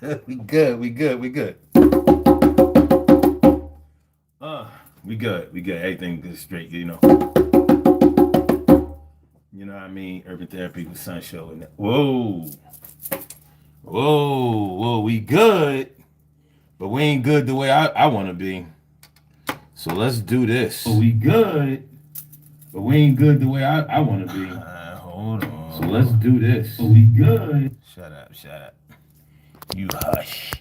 We good. We good. We good. We good. We good. Everything good straight. You know what I mean. Urban therapy with Sun Show and that. Whoa, whoa. We good, but we ain't good the way I want to be. So let's do this. We good, but we ain't good the way I want to be. Hold on. So let's do this. We good. Shut up. Shut up. You hush.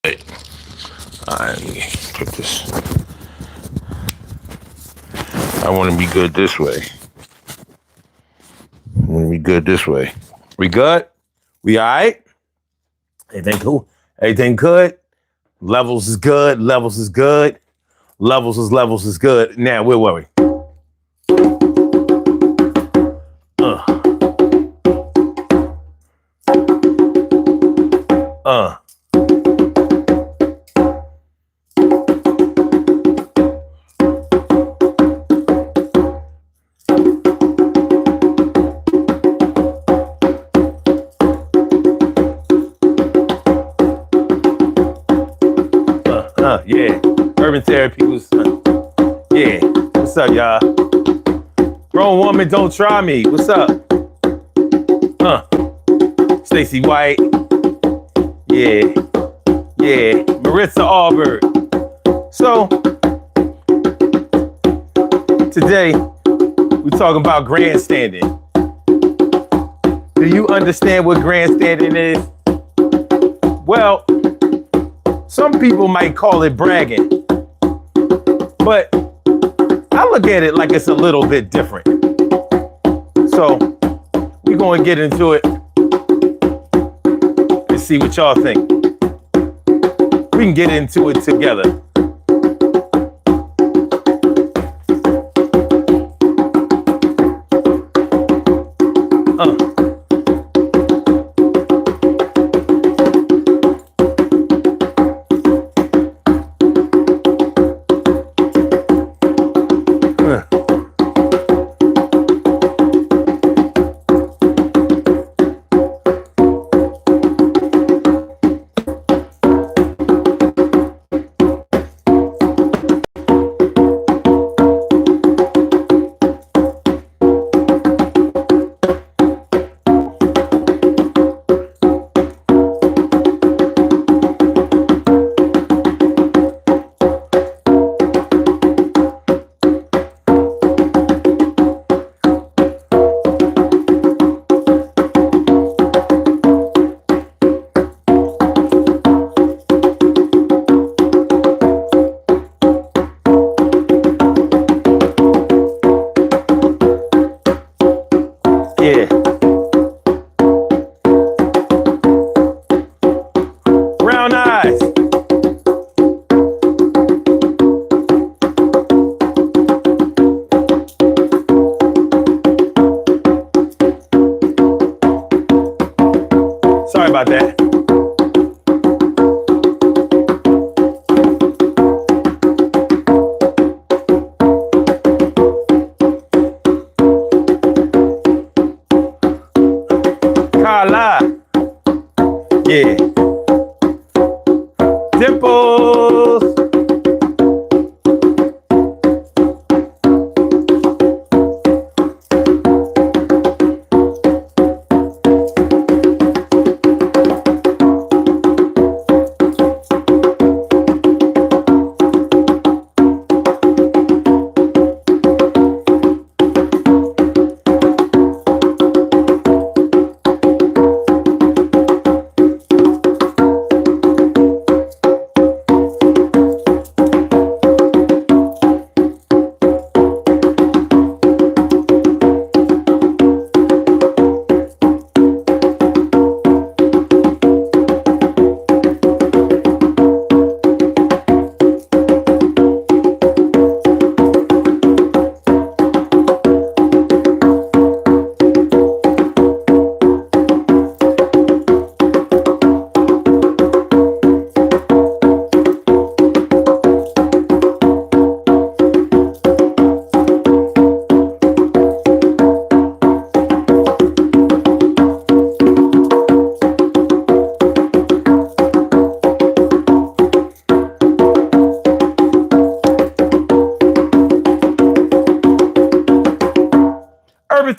I put this. I want to be good this way. I want to be good this way. We good? We all right? Everything cool? Everything good? Levels is good. Levels is good. Levels is good. Now, where were we? Yeah. Urban therapy was, yeah. What's up, y'all? Grown woman, don't try me. What's up? Stacey White. Yeah. Yeah. Maritza Allbird. So, today, we're talking about grandstanding. Do you understand what grandstanding is? Well, some people might call it bragging, but I look at it like it's a little bit different. So we're going to get into it and see what y'all think. We can get into it together. Yeah. Brown eyes. Sorry about that. Yeah. Dimples.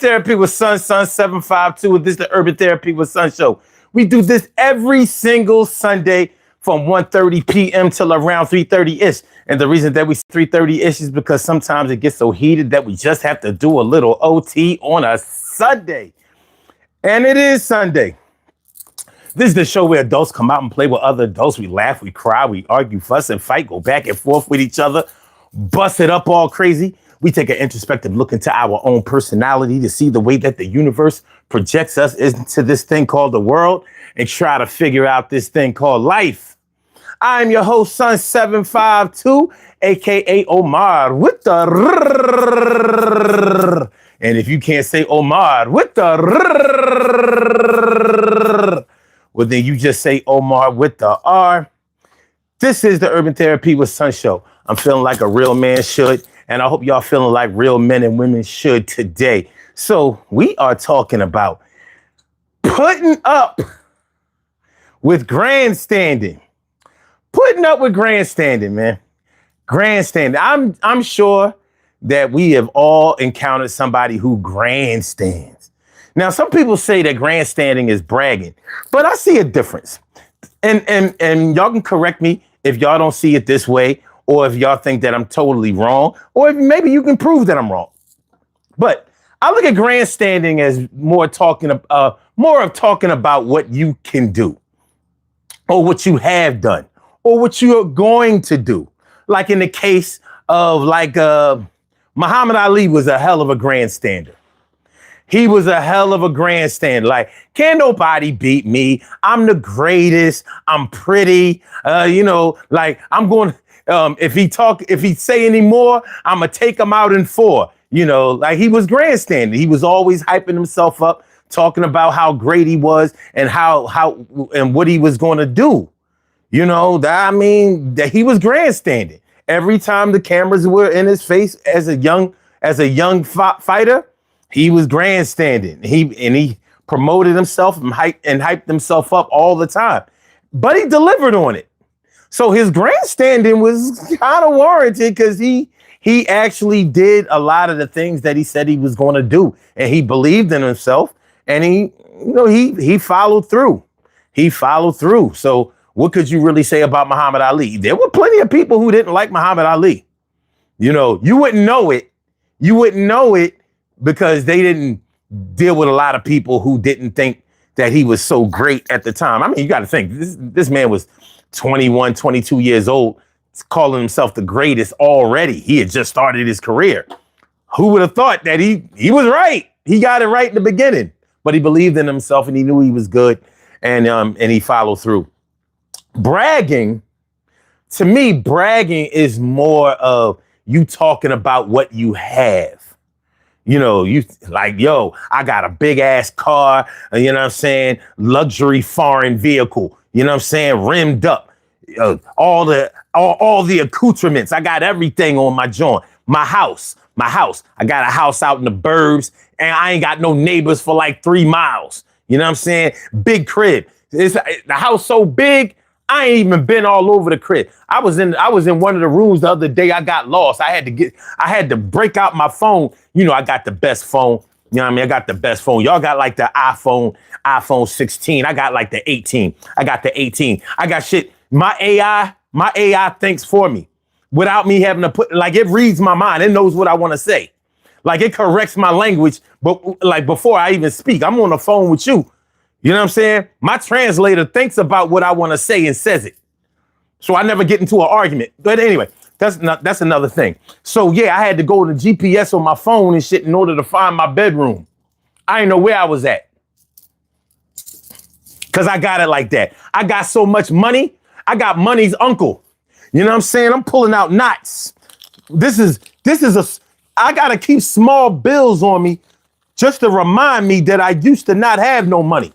Therapy with Sun 752. This is the Urban Therapy with Sun show. We do this every single Sunday from 1:30 p.m. till around 3:30-ish. And the reason that we 3:30-ish is because sometimes it gets so heated that we just have to do a little OT on a Sunday. And it is Sunday. This is the show where adults come out and play with other adults. We laugh, we cry, we argue, fuss, and fight, go back and forth with each other, bust it up all crazy. We take an introspective look into our own personality to see the way that the universe projects us into this thing called the world and try to figure out this thing called life. I'm your host, Sun 752, aka Omar with the rrrr. And if you can't say Omar with the rrrr, well, then you just say Omar with the R. This is the Urban Therapy with Sun show. I'm feeling like a real man should, and I hope y'all feeling like real men and women should today. So we are talking about putting up with grandstanding. Putting up with grandstanding, man. Grandstanding. I'm sure that we have all encountered somebody who grandstands. Now, some people say that grandstanding is bragging, but I see a difference. And y'all can correct me if y'all don't see it this way, or if y'all think that I'm totally wrong, or if maybe you can prove that I'm wrong. But I look at grandstanding as more of talking about what you can do, or what you have done, or what you are going to do. Like in the case of Muhammad Ali was a hell of a grandstander. He was a hell of a grandstander. Like, can't nobody beat me. I'm the greatest. I'm pretty. I'm going. If he say any more, I'm gonna take him out in 4. Like he was grandstanding. He was always hyping himself up, talking about how great he was and how and what he was going to do. That he was grandstanding. Every time the cameras were in his face as a young fighter, he was grandstanding. He promoted himself and hyped himself up all the time. But he delivered on it. So his grandstanding was kind of warranted because he actually did a lot of the things that he said he was going to do. And he believed in himself, and he followed through. He followed through. So what could you really say about Muhammad Ali? There were plenty of people who didn't like Muhammad Ali. You wouldn't know it. You wouldn't know it because they didn't deal with a lot of people who didn't think that he was so great at the time. I mean, you got to think this man was 21, 22 years old, calling himself the greatest already. He had just started his career. Who would have thought that he was right? He got it right in the beginning, but he believed in himself and he knew he was good, and he followed through. Bragging, to me, is more of you talking about what you have. You like, yo, I got a big ass car, luxury foreign vehicle, rimmed up, all the accoutrements. I got everything on my joint. My house. I got a house out in the burbs, and I ain't got no neighbors for like 3 miles. Big crib. The house so big, I ain't even been all over the crib. I was in one of the rooms the other day. I got lost. I had to break out my phone. I got the best phone. I got the best phone. Y'all got like the iPhone 16. I got like the 18. I got the 18. I got shit. My AI thinks for me without me having to it reads my mind. It knows what I want to say. Like it corrects my language. But like before I even speak, I'm on the phone with you. You know what I'm saying? My translator thinks about what I want to say and says it. So I never get into an argument. But anyway, that's another thing. So yeah, I had to go to GPS on my phone and shit in order to find my bedroom. I didn't know where I was at. Cause I got it like that. I got so much money. I got money's uncle. You know what I'm saying? I'm pulling out knots. I gotta keep small bills on me just to remind me that I used to not have no money.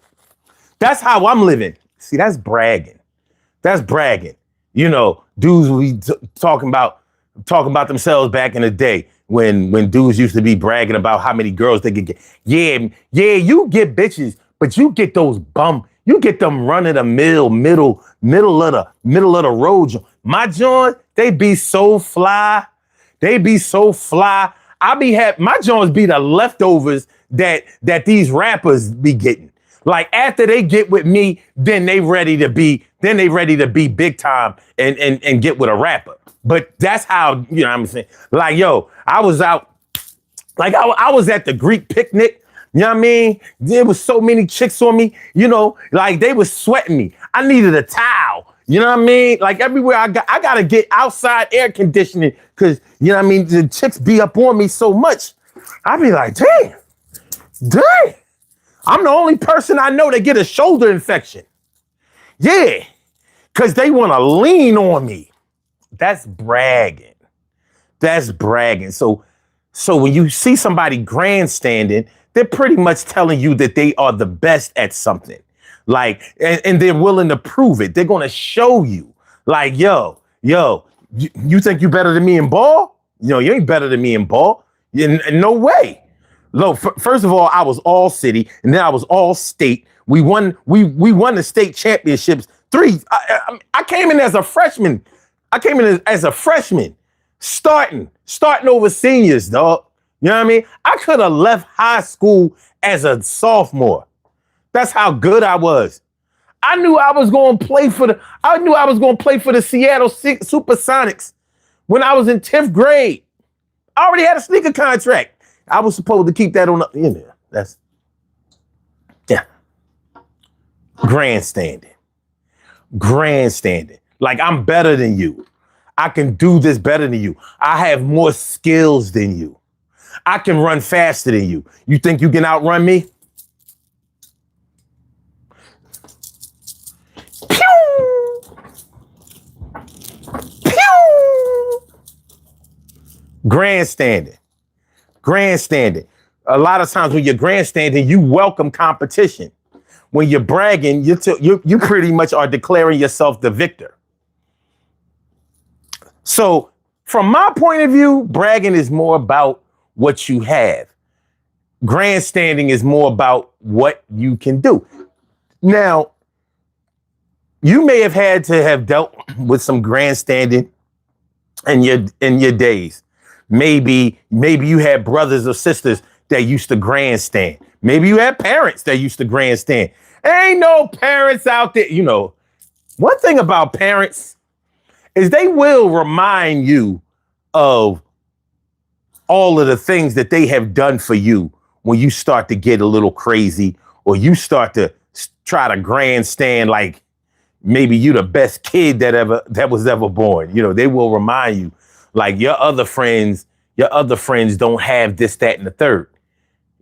That's how I'm living. See, that's bragging. Dudes we talking about themselves back in the day when dudes used to be bragging about how many girls they could get. Yeah, you get bitches, but you get those you get them running the middle of the road. My joint, they be so fly. My joints be the leftovers that these rappers be getting. Like after they get with me, then they ready to be big time and get with a rapper. But that's how, you know what I'm saying? Like, yo, I was out, like I was at the Greek picnic. You know what I mean? There was so many chicks on me, you know, like they was sweating me. I needed a towel. You know what I mean? Like everywhere I gotta get outside air conditioning because, you know what I mean? The chicks be up on me so much. I be like, dang. I'm the only person I know that get a shoulder infection. Yeah, because they want to lean on me. That's bragging. That's bragging. So when you see somebody grandstanding, they're pretty much telling you that they are the best at something. Like, and they're willing to prove it. They're going to show you. Like, yo, you think you better than me in ball? You know, you ain't better than me in ball. No way. Look, first of all, I was all city, and then I was all state. We won the state championships. I came in as a freshman. Starting over seniors, dog. You know what I mean? I could have left high school as a sophomore. That's how good I was. I knew I was going to play for the Seattle Supersonics when I was in 10th grade. I already had a sneaker contract. I was supposed to keep that on the, you know, grandstanding. Like I'm better than you. I can do this better than you. I have more skills than you. I can run faster than you. You think you can outrun me? Pew! Pew! Grandstanding. A lot of times when you're grandstanding, you welcome competition. When you're bragging, you pretty much are declaring yourself the victor. So from my point of view, bragging is more about what you have. Grandstanding is more about what you can do. Now, you may have had to have dealt with some grandstanding in your days. Maybe you had brothers or sisters that used to grandstand. Maybe you had parents that used to grandstand. Ain't no parents out there. You know, one thing about parents is they will remind you of all of the things that they have done for you when you start to get a little crazy or you start to try to grandstand like maybe you the best kid that was ever born. You know, they will remind you like your other friends don't have this, that, and the third.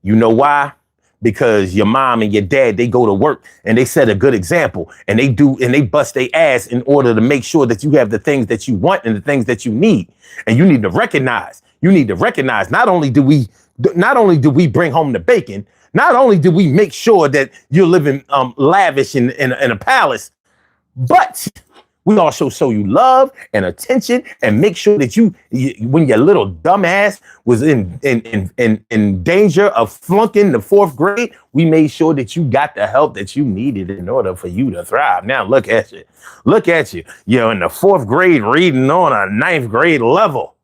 You know why? Because your mom and your dad, they go to work and they set a good example and they bust their ass in order to make sure that you have the things that you want and the things that you need. And you need to recognize, not only do we bring home the bacon, not only do we make sure that you're living lavish in a palace, but we also show you love and attention and make sure that you when your little dumbass was in danger of flunking the 4th grade, we made sure that you got the help that you needed in order for you to thrive. Now look at you. You're in the 4th grade reading on a 9th grade level.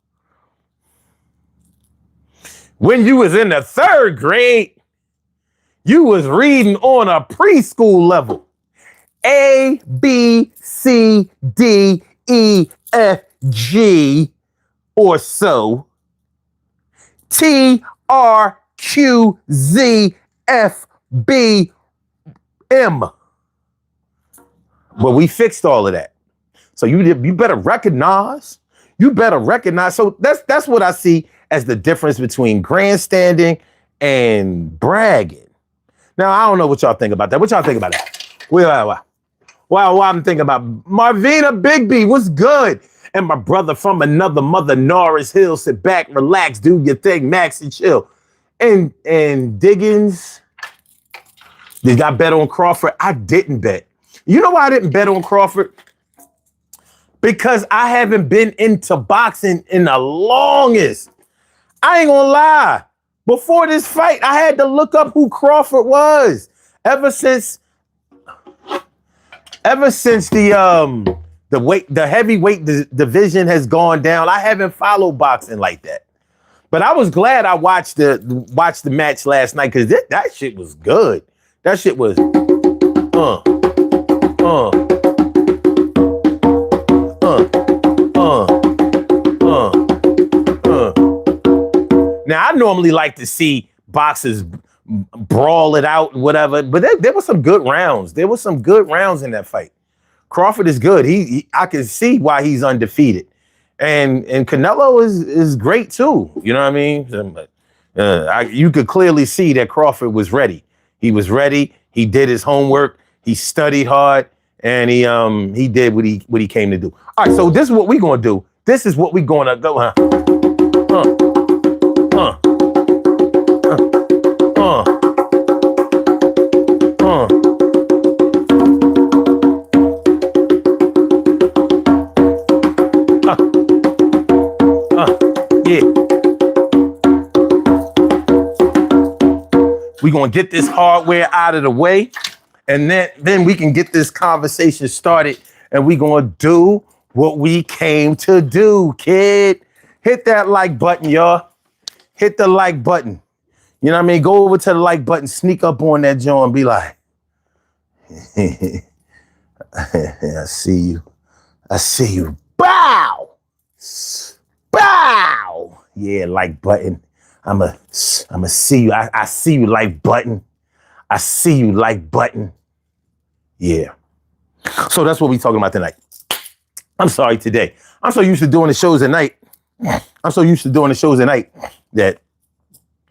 When you was in the 3rd grade, you was reading on a preschool level. A, B, C, D, E, F, G, or so. T, R, Q, Z, F, B, M. Well, we fixed all of that. So you better recognize. So that's what I see as the difference between grandstanding and bragging. Now, I don't know what y'all think about that. What y'all think about that? Well, I'm thinking about Marvina Bigby. What's good? And my brother from another mother, Norris Hill. Sit back, relax, do your thing, Max, and chill. And Diggins, did I bet on Crawford? I didn't bet. You know why I didn't bet on Crawford? Because I haven't been into boxing in the longest. I ain't gonna lie. Before this fight, I had to look up who Crawford was. Ever since the heavyweight division has gone down, I haven't followed boxing like that. But I was glad I watched the match last night because that shit was good. That shit was uh uh uh uh uh. Now I normally like to see boxers brawl it out, whatever. But there were some good rounds. There were some good rounds in that fight. Crawford is good. I can see why he's undefeated. And Canelo is great too. You know what I mean? You could clearly see that Crawford was ready. He was ready. He did his homework. He studied hard, and he did what he came to do. All right, so this is what we're gonna do. This is what we're gonna go. Uh, uh, uh, uh. Yeah. We're going to get this hardware out of the way, and then we can get this conversation started, and we're going to do what we came to do, kid. Hit that like button, y'all. Hit the like button. You know what I mean? Go over to the like button, sneak up on that joint and be like, I see you. I see you. Bow! Bow! Yeah, like button. I'ma see you. I see you, like button. I see you, like button. Yeah. So that's what we're talking about tonight. I'm sorry today. I'm so used to doing the shows at night. That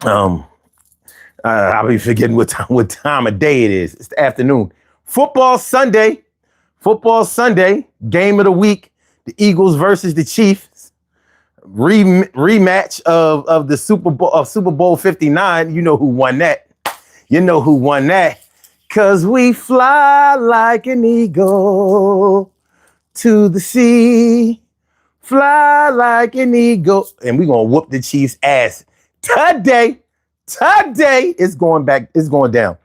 I'll be forgetting what time of day it is. It's the afternoon. Football Sunday, game of the week. The Eagles versus the Chiefs. Rematch of the Super Bowl 59. You know who won that. Cause we fly like an eagle to the sea. Fly like an eagle. And we're gonna whoop the Chiefs' ass today. It's going down.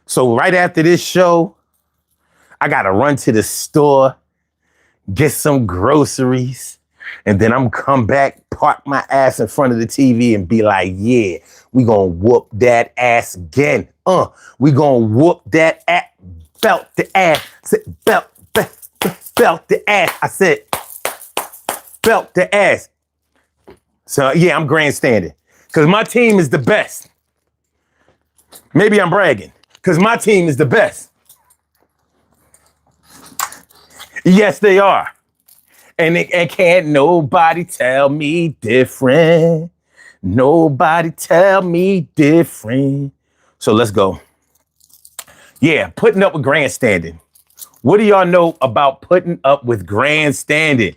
So right after this show, I gotta run to the store, get some groceries, and then I'm come back, park my ass in front of the TV and be like, yeah, we gonna whoop that ass again. We gonna whoop that ass, belt the ass. I said, belt the ass. I said, belt the ass. So yeah, I'm grandstanding because my team is the best. Maybe I'm bragging because my team is the best. Yes, they are. And can't nobody tell me different. Nobody tell me different. So let's go. Yeah, putting up with grandstanding. What do y'all know about putting up with grandstanding?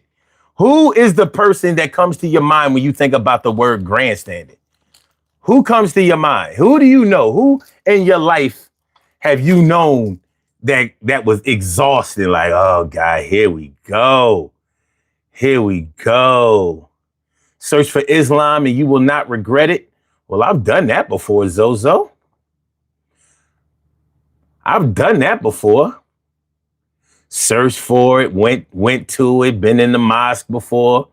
Who is the person that comes to your mind when you think about the word grandstanding? Who comes to your mind? Who do you know? Who in your life have you known that was exhausting? Like, oh God, here we go. Search for Islam and you will not regret it. Well, I've done that before, Zozo. I've done that before. Searched for it, went to it, been in the mosque before.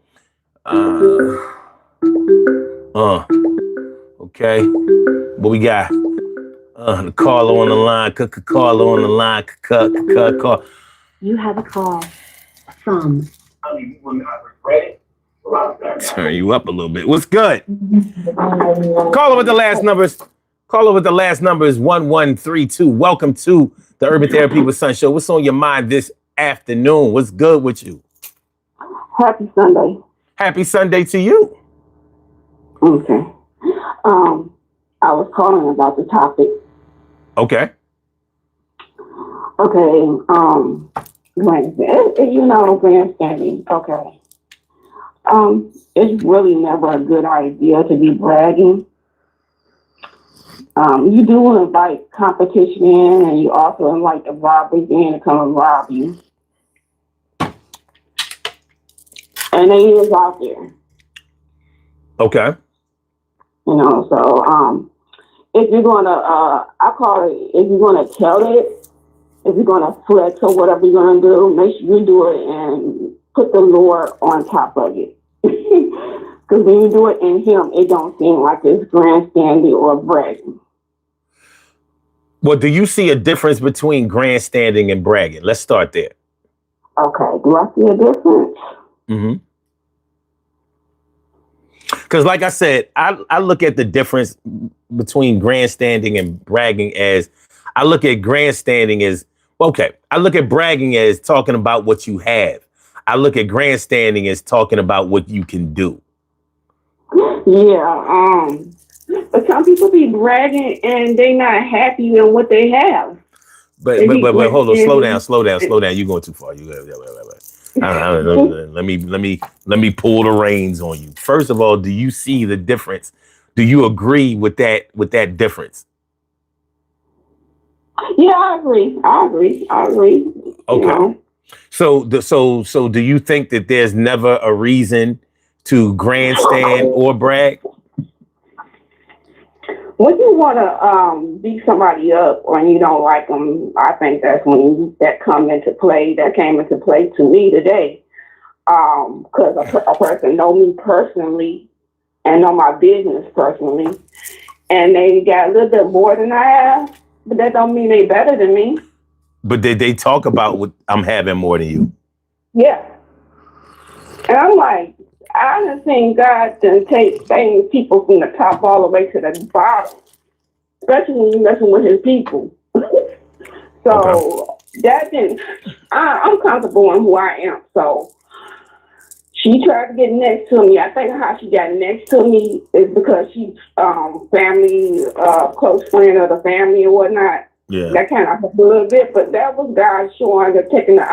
Okay. What we got? The caller on the line. Caller on the line. Call. You have a call from. Turn you up a little bit. What's good? Call over the last numbers. Call over the last number is 1132. Welcome to the Urban Therapy with Sun Show. What's on your mind this afternoon? What's good with you? Happy Sunday. Happy Sunday to you. Okay. I was calling about the topic. Okay. Grandstanding. Okay. It's really never a good idea to be bragging. You do invite competition in, and you also invite the robbers in to come and rob you. And they is out there. Okay. So if you're gonna, I call it, if you're gonna tell it, if you're gonna flex or whatever you're gonna do, make sure you do it and put the Lord on top of it. Because Because when you do it in him, it don't seem like it's grandstanding or bragging. Well, do you see a difference between grandstanding and bragging? Let's start there. Okay, do I see a difference? Mm-hmm. Because like I said, I look at the difference between grandstanding and bragging as, I look at grandstanding as, okay, I look at bragging as talking about what you have. I look at grandstanding as talking about what you can do. Yeah, but some people be bragging and they not happy with what they have. But hold on, slow down. You're going too far. Let me pull the reins on you. First of all, do you see the difference? Do you agree with that difference? Yeah, I agree. Okay. You know? So do you think that there's never a reason to grandstand or brag? When you want to beat somebody up or you don't like them, I think that's when that came into play to me today. Because a person know me personally and know my business personally, and they got a little bit more than I have, but that don't mean they better than me. But did they talk about what I'm having more than you? Yeah. And I'm like, I done seen God done take things people from the top all the way to the bottom, especially when you're messing with his people. So that didn't, I'm comfortable in who I am. So she tried to get next to me. I think how she got next to me is because she's family, close friend of the family or whatnot. Yeah. That kind of helped a little bit, but that was God showing the taking the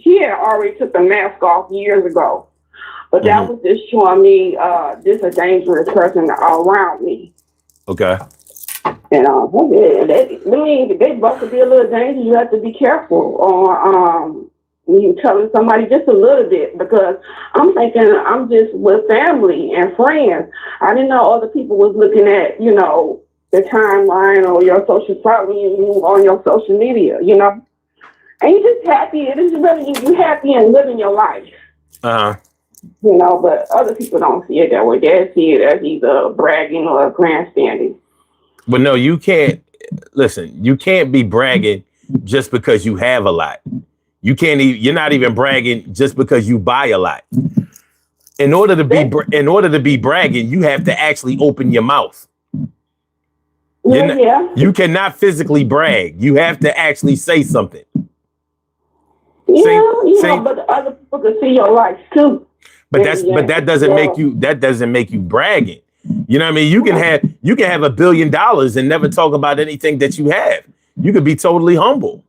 he had already took the mask off years ago. But that was just showing me this a dangerous person around me. Okay. And they both could be a little dangerous. You have to be careful on when you telling somebody just a little bit, because I'm thinking I'm just with family and friends. I didn't know other people was looking at, the timeline or your social following you on your social media, and you just happy. It is really you happy and living your life. But other people don't see it that way. They see it as either bragging or grandstanding. But no, you can't. Listen, you can't be bragging just because you have a lot. You can't. You're not even bragging just because you buy a lot. In order to be bragging, you have to actually open your mouth. You cannot physically brag. You have to actually say something. But other people can see your life too. But that doesn't make you bragging. You know what I mean? You can have $1 billion and never talk about anything that you have. You could be totally humble.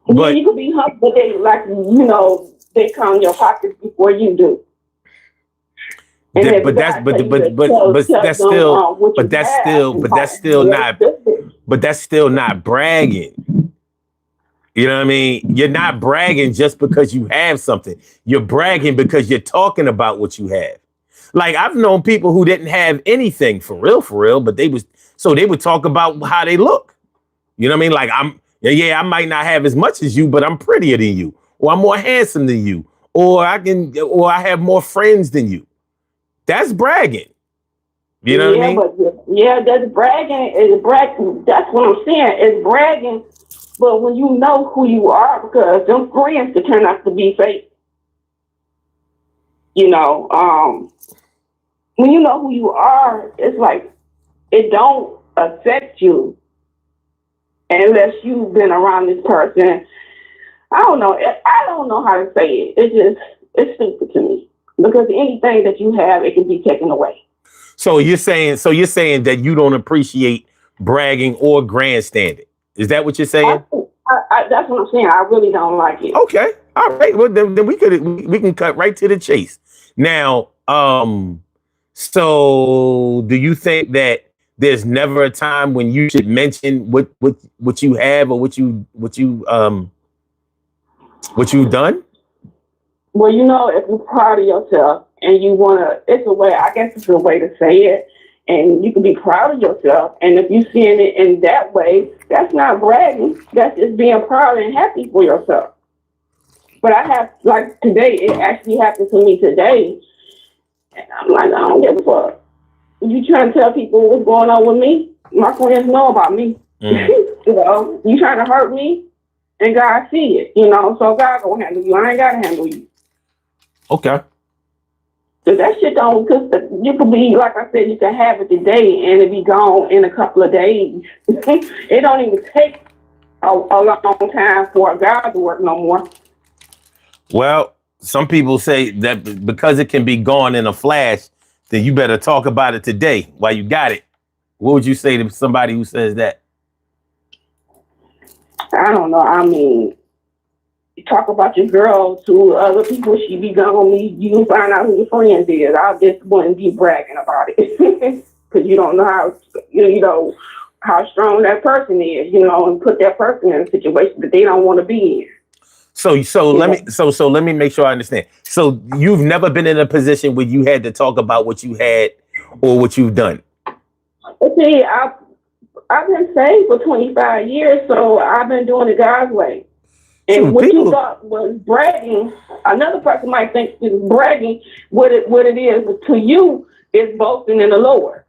But you could be humble, but they count your pockets before you do. But that's still not bragging. You know what I mean? You're not bragging just because you have something. You're bragging because you're talking about what you have. Like, I've known people who didn't have anything for real, but they would talk about how they look. You know what I mean? Like, I might not have as much as you, but I'm prettier than you, or I'm more handsome than you, or I have more friends than you. That's bragging. You know what I mean? That's bragging. That's what I'm saying. It's bragging. But when you know who you are, because them friends can turn out to be fake. When you know who you are, it's like it don't affect you unless you've been around this person. I don't know how to say it. It's stupid to me, because anything that you have, it can be taken away. So you're saying that you don't appreciate bragging or grandstanding. Is that what you're saying? That's what I'm saying. I really don't like it. Okay. All right. Well, then we can cut right to the chase. Now, so do you think that there's never a time when you should mention what you have or what you've done? Well, if you're proud of yourself and you wanna, it's a way to say it. And you can be proud of yourself. And if you're seeing it in that way, that's not bragging. That's just being proud and happy for yourself. But I have, like today, it actually happened to me today. And I'm like, I don't give a fuck. You trying to tell people what's going on with me? My friends know about me. You trying to hurt me, and God see it. So God gonna handle you. I ain't gotta handle you. Okay. Cause that shit don't. Cause you could be like I said, you can have it today and it be gone in a couple of days. It don't even take a long time for God to work no more. Well, some people say that because it can be gone in a flash, then you better talk about it today while you got it. What would you say to somebody who says that? I don't know. I mean, you talk about your girl to other people, she be gone. You find out who your friends is. I just wouldn't be bragging about it because you don't know how strong that person is. And put that person in a situation that they don't want to be in. So let me make sure I understand. So you've never been in a position where you had to talk about what you had or what you've done. See, I've been saved for 25 years, so I've been doing it God's way. And what you thought was bragging, another person might think is bragging. What it is to you is boasting in the Lord.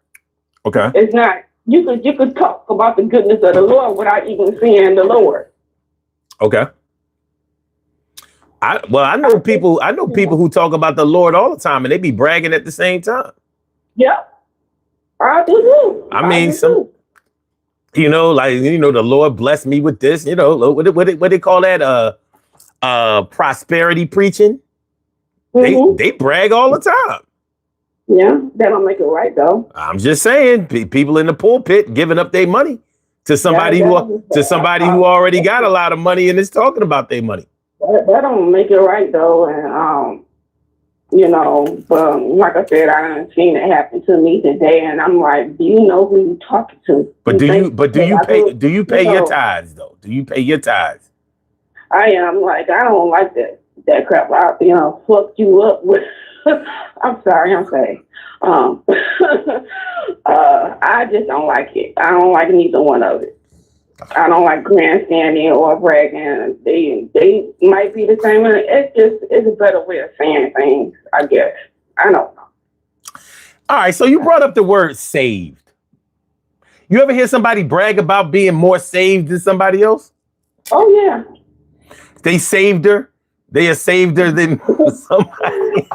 Okay. It's not. You could talk about the goodness of the Lord without even seeing the Lord. Okay. I know people who talk about the Lord all the time and they be bragging at the same time. Yep. I do too. I mean, the Lord blessed me with this, what they call that? Prosperity preaching. Mm-hmm. They brag all the time. Yeah, that don't make it right though. I'm just saying, people in the pulpit giving up their money to somebody who already got a lot of money and is talking about their money. That don't make it right though, and but like I said, I done seen it happen to me today, and I'm like, do you know who you talking to? But do you pay your tithes though? Do you pay your tithes? I am like, I don't like that crap. Fuck you up with. I'm sorry, I'm saying. I just don't like it. I don't like neither one of it. I don't like grandstanding or bragging. They might be the same. It's a better way of saying things, I guess. I don't know. All right, so you brought up the word saved. You ever hear somebody brag about being more saved than somebody else? Oh, yeah. They saved her. They are saved her than somebody.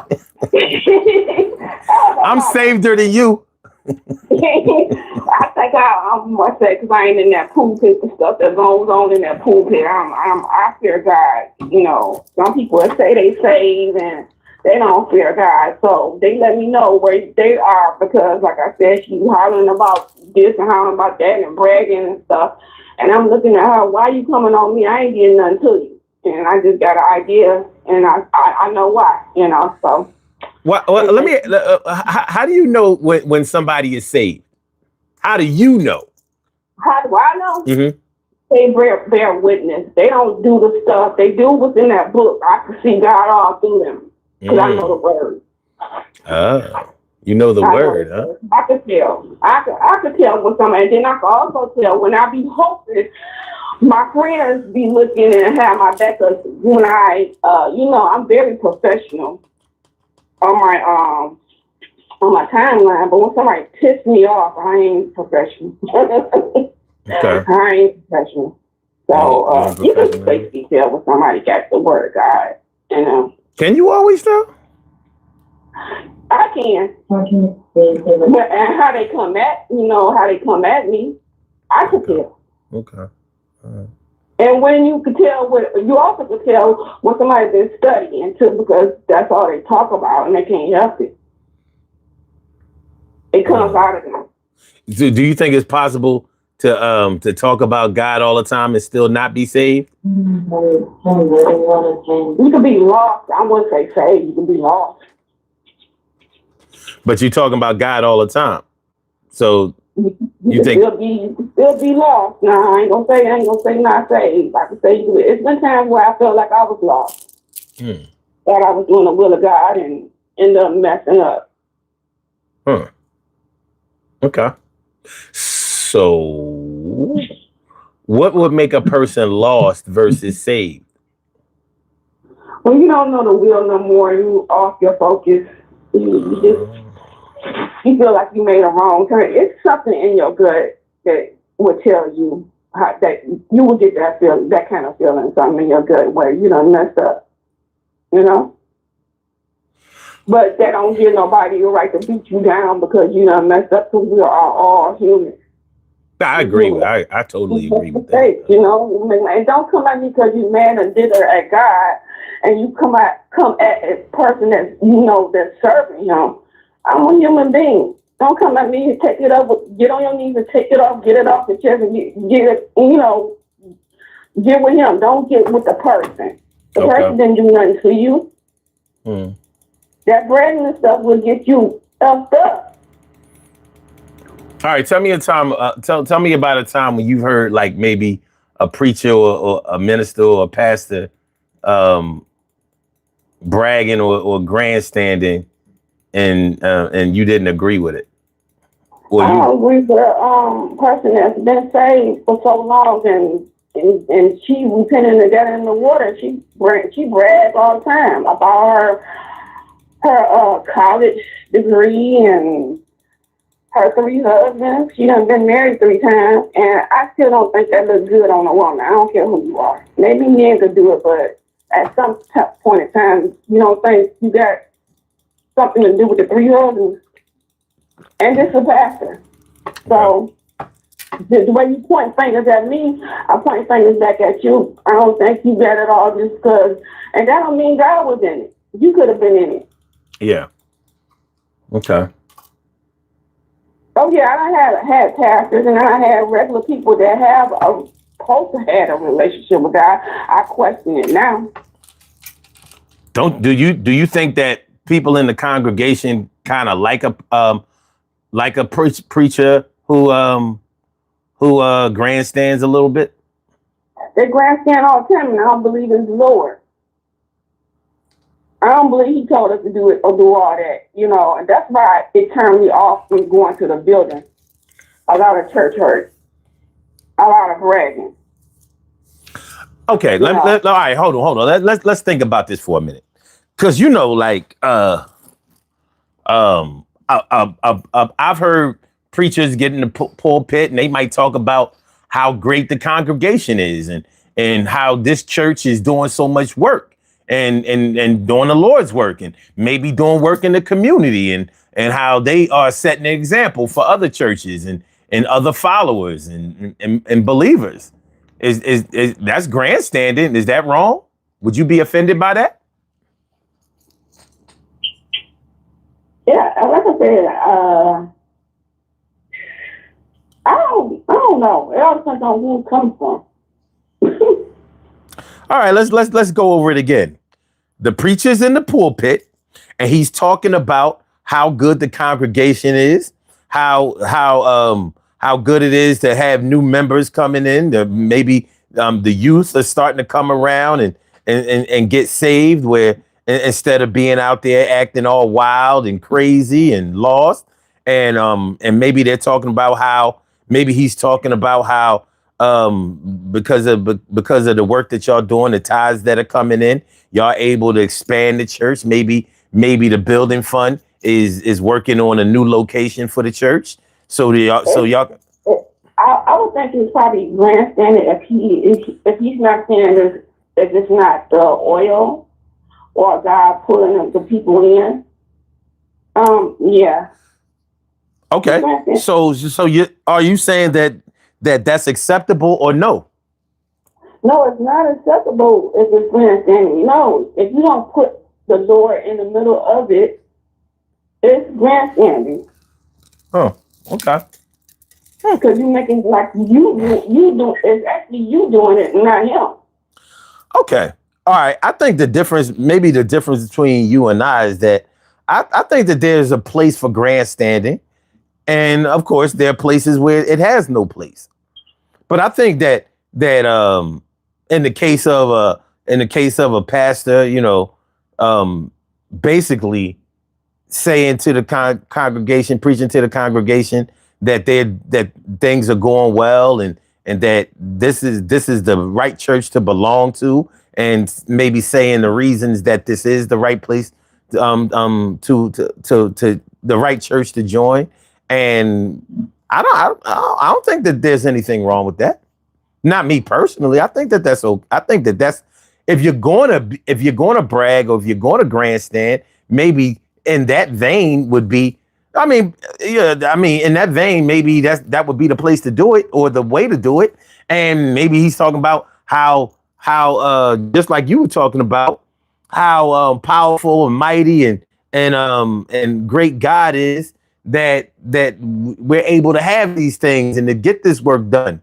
I'm saved her than you. I think I'm gonna say because I ain't in that pulpit and stuff that goes on in that pulpit. I fear God. Some people say they save and they don't fear God, so they let me know where they are because, like I said, she's hollering about this and hollering about that and bragging and stuff. And I'm looking at her. Why you coming on me? I ain't getting nothing to you. And I just got an idea, and I know why. So. Well, let me. How do you know when somebody is saved? How do you know? How do I know? Mm-hmm. They bear witness. They don't do the stuff. They do what's in that book. I can see God all through them because I know the word. Oh, you know the word, huh? I can tell. I can tell when somebody. And then I can also tell when I be hoping. My friends be looking and have my back. Cause when I'm very professional on my timeline, but when somebody pisses me off, I ain't professional. Okay. I ain't professional. So you can basically tell when somebody got the word God. Can you always tell? I can. And how they come at me, I can tell. Okay. Right. And when you could tell you also could tell when somebody's been studying too, because that's all they talk about and they can't help it. It comes out of them. Do you think it's possible to talk about God all the time and still not be saved? You can be lost. I wouldn't say saved. You can be lost. But you're talking about God all the time, so. You think you can still be lost. Now I ain't gonna say not saved. I can say it's been times where I felt like I was lost. That I was doing the will of God and ended up messing up. Okay. So what would make a person lost versus saved? When you don't know the will no more, you off your focus. You feel like you made a wrong turn. It's something in your gut that will tell you that you will get that feeling, that kind of feeling, something in your gut where you done messed up, you know. But that don't give nobody the right to beat you down because you done messed up. Because we are all human. I agree with. I totally agree with that. that. You know, and don't come at me because you mad and bitter at God, and you come at a person that you know that's serving Him. I'm a human being. Don't come at me and take it up. Get on your knees and take it off. Get it off the chest and get it. You know, get with Him. Don't get with the person. The person didn't do nothing to you. That bread and stuff will get you stuffed up. All right, tell me a time. Tell me about a time when you've heard like maybe a preacher or a minister or a pastor bragging or grandstanding, and you didn't agree with it. I don't agree with a person that's been saved for so long and she repented and got in the water. She brags all the time about her college degree and her 3 husbands. She done been married 3 times, and I still don't think that looks good on a woman. I don't care who you are. Maybe men could do it, but at some point in time, you don't think you got something to do with the 3 husbands and just a pastor. So the way you point fingers at me, I point fingers back at you. I don't think you got it all just because, and that don't mean God was in it. You could have been in it. Yeah. Okay. Oh yeah, I had pastors and I had regular people that have supposed to have a relationship with God. I question it now. Do you think that people in the congregation kind of like a preacher who grandstands a little bit? They grandstand all the time, and I don't believe in the Lord. I don't believe He told us to do it or do all that, you know, and that's why it turned me off from going to the building. A lot of church hurt, a lot of bragging. Okay, all right, hold on. Let's think about this for a minute, because you know, like, I've heard preachers get in the pulpit and they might talk about how great the congregation is and how this church is doing so much work and doing the Lord's work and maybe doing work in the community and how they are setting an example for other churches and other followers and believers. Is that's grandstanding? Is that wrong? Would you be offended by that? Yeah, like I said, I don't know. It all depends on who it comes from. All right, let's go over it again. The preacher's in the pulpit, and he's talking about how good the congregation is, how good it is to have new members coming in. Maybe the youth are starting to come around and get saved, where instead of being out there acting all wild and crazy and lost, and maybe they're talking about how maybe he's talking about how because of the work that y'all doing, the tithes that are coming in, y'all able to expand the church. Maybe the building fund is working on a new location for the church. So y'all. I would think it's probably grandstanding if he's not saying that it's not the oil or God pulling the people in. Yeah. Okay. So are you saying that's acceptable or no? No, it's not acceptable if it's grandstanding. No, if you don't put the Lord in the middle of it, it's grandstanding. Oh, okay. Because you're making like you do. It's actually you doing it, not him. Okay. All right. I think the difference between you and I is that I think that there's a place for grandstanding, and of course there are places where it has no place. But I think that in the case of a pastor, you know, basically saying to the congregation, preaching to the congregation that things are going well and that this is the right church to belong to, and maybe saying the reasons that this is the right place to the right church to join, and I don't think that there's anything wrong with that. Not me personally. I think that that's okay. I think that that's if you're gonna brag or if you're gonna grandstand, maybe in that vein would be. I mean, yeah. I mean, in that vein, maybe that would be the place to do it or the way to do it. And maybe he's talking about how just like you were talking about how powerful and mighty and great God is that we're able to have these things and to get this work done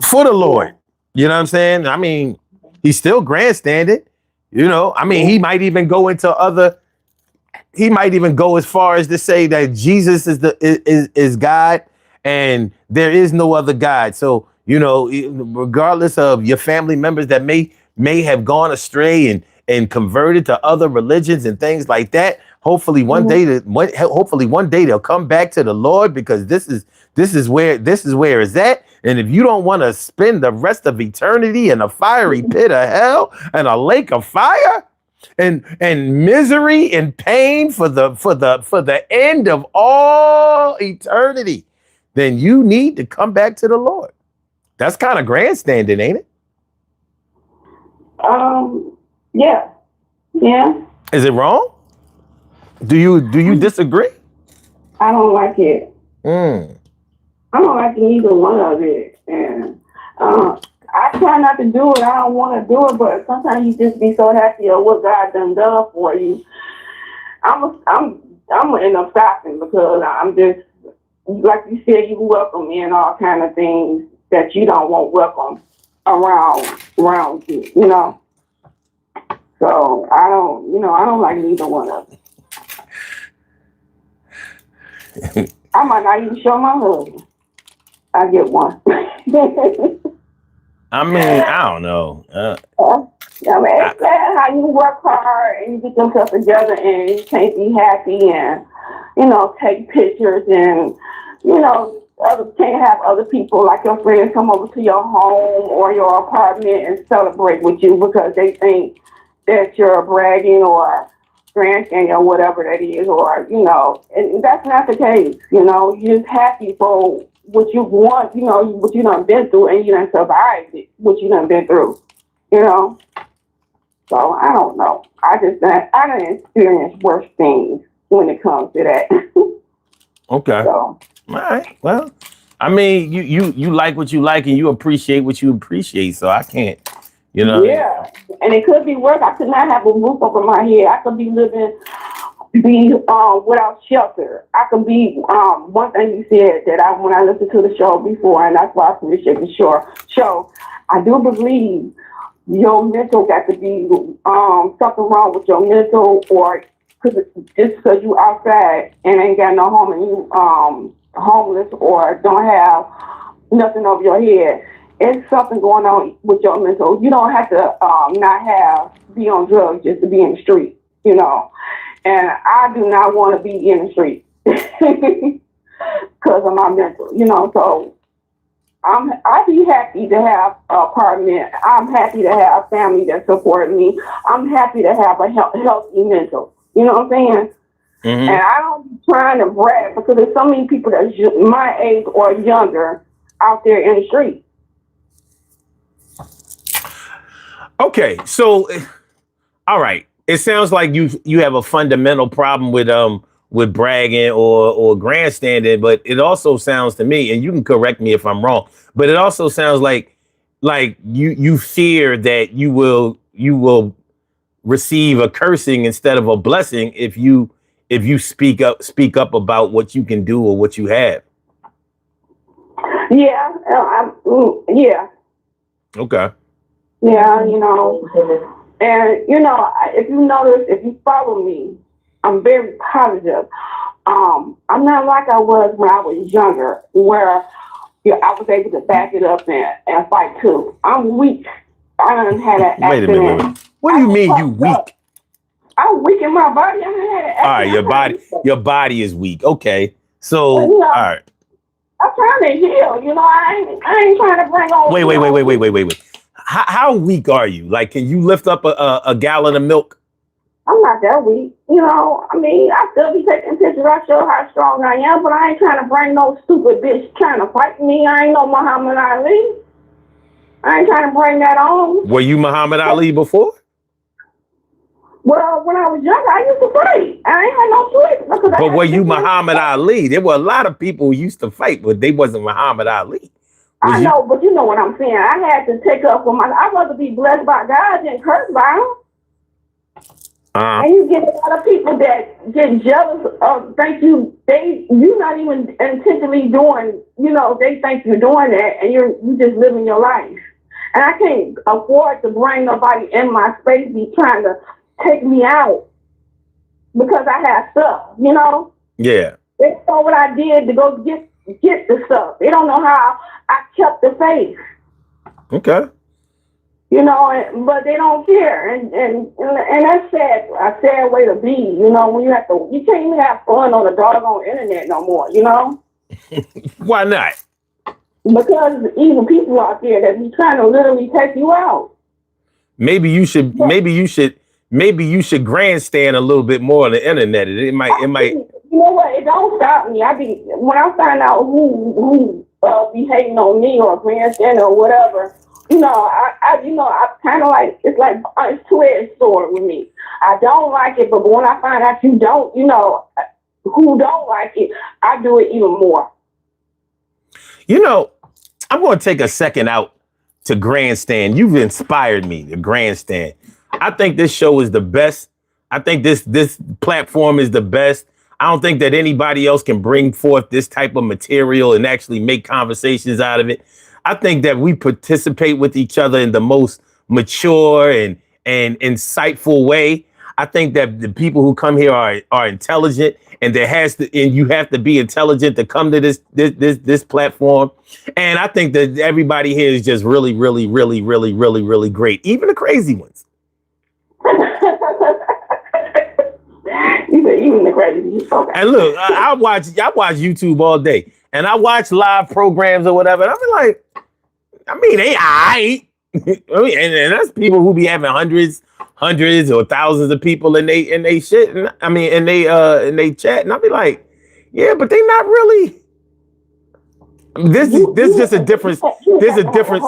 for the Lord. You know what I'm saying? I mean, he's still grandstanding. You know, I mean, he might even go into other. He might even go as far as to say that Jesus is God and there is no other God. So, you know, regardless of your family members that may have gone astray and converted to other religions and things like that, hopefully one day they'll come back to the Lord, because this is where it's at. And if you don't want to spend the rest of eternity in a fiery pit of hell and a lake of fire, and misery and pain for the end of all eternity, then you need to come back to the Lord. That's kind of grandstanding, ain't it? Yeah. Is it wrong? Do you disagree? I don't like it. Mm. I don't like either one of it, and I try not to do it. I don't want to do it, but sometimes you just be so happy of what God done for you. I'm gonna end up stopping, because I'm just, like you said, you welcome in all kind of things that you don't want welcome around you, you know. So I don't like neither one of them. I might not even show my husband. I get one. I mean, I don't know. I mean, it's sad how you work hard and you get yourself together and you can't be happy and, you know, take pictures and, you know, can't have other people like your friends come over to your home or your apartment and celebrate with you because they think that you're bragging or grandstanding or whatever that is, or, you know, and that's not the case. You know, you're just happy for what you want, you know, what you done been through, and you done survived it, what you done been through, you know. So I don't know. I done experienced worse things when it comes to that. Okay. So, all right. Well, I mean, you like what you like and you appreciate what you appreciate. So I can't, you know. Yeah, and it could be worse. I could not have a roof over my head. I could be without shelter. I could be one thing you said that when I listened to the show before, and that's why I appreciate the show. I do believe your mental got to be something wrong with your mental, or just because you outside and ain't got no home and you homeless or don't have nothing over your head. It's something going on with your mental. You don't have to be on drugs just to be in the street, you know. And I do not want to be in the street because of my mental, you know. So I'd be happy to have an apartment. I'm happy to have family that support me. I'm happy to have a healthy mental. You know what I'm saying? Mm-hmm. And I don't be trying to brag, because there's so many people that's my age or younger out there in the street. Okay, so all right. It sounds like you have a fundamental problem with bragging or grandstanding, but it also sounds to me, and you can correct me if I'm wrong, but it also sounds like you fear that you will receive a cursing instead of a blessing if you speak up about what you can do or what you have. Yeah, yeah. Okay. Yeah, you know. And, you know, if you notice, if you follow me, I'm very positive. I'm not like I was when I was younger, where I was able to back it up and fight too. I'm weak. I done had an accident. Wait a minute. What do you mean you weak? I'm weak in my body. I done had an accident. All right, your body is weak. Okay. So, you know, all right. I'm trying to heal. You know, I ain't trying to bring on. Wait. How weak are you? Like, can you lift up a gallon of milk? I'm not that weak. You know, I mean, I still be taking pictures. I show how strong I am, but I ain't trying to bring no stupid bitch trying to fight me. I ain't no Muhammad Ali. I ain't trying to bring that on. Were you Muhammad Ali before? Well, when I was younger, I used to fight. I ain't had no choice. Because But were you Muhammad Ali? There were a lot of people who used to fight, but they wasn't Muhammad Ali. I know, but you know what I'm saying. I had to take up for my. I'd rather be blessed by God than cursed by him. And you get a lot of people that get jealous of think you're not even intentionally doing, you know, they think you're doing that and you just living your life. And I can't afford to bring nobody in my space be trying to take me out because I have stuff, you know? Yeah. They know what I did to go get the stuff. They don't know how I kept the faith. Okay. You know, but they don't care, and that's sad. A sad way to be. You know, when you can't even have fun on the doggone internet no more. You know. Why not? Because evil people out there that be trying to literally take you out. Maybe you should grandstand a little bit more on the internet. It might. You know what? It don't stop me. When I find out who be hating on me or grandstanding or whatever. You know, I kind of like, it's like, it's two-edged sword with me. I don't like it, but when I find out you don't, you know, who don't like it, I do it even more. You know, I'm going to take a second out to grandstand. You've inspired me to grandstand. I think this show is the best. I think this platform is the best. I don't think that anybody else can bring forth this type of material and actually make conversations out of it. I think that we participate with each other in the most mature and insightful way. I think that the people who come here are intelligent, and you have to be intelligent to come to this platform. And I think that everybody here is just really, really, really, really, really, really great. Even the crazy ones. Even the crazy. Okay. And look, I watch YouTube all day, and I watch live programs or whatever. And I'm like, they all right. And that's people who be having hundreds or thousands of people in they shit. And in they chat. And I'll be like, yeah, but they not really. There's just a difference. There's a difference.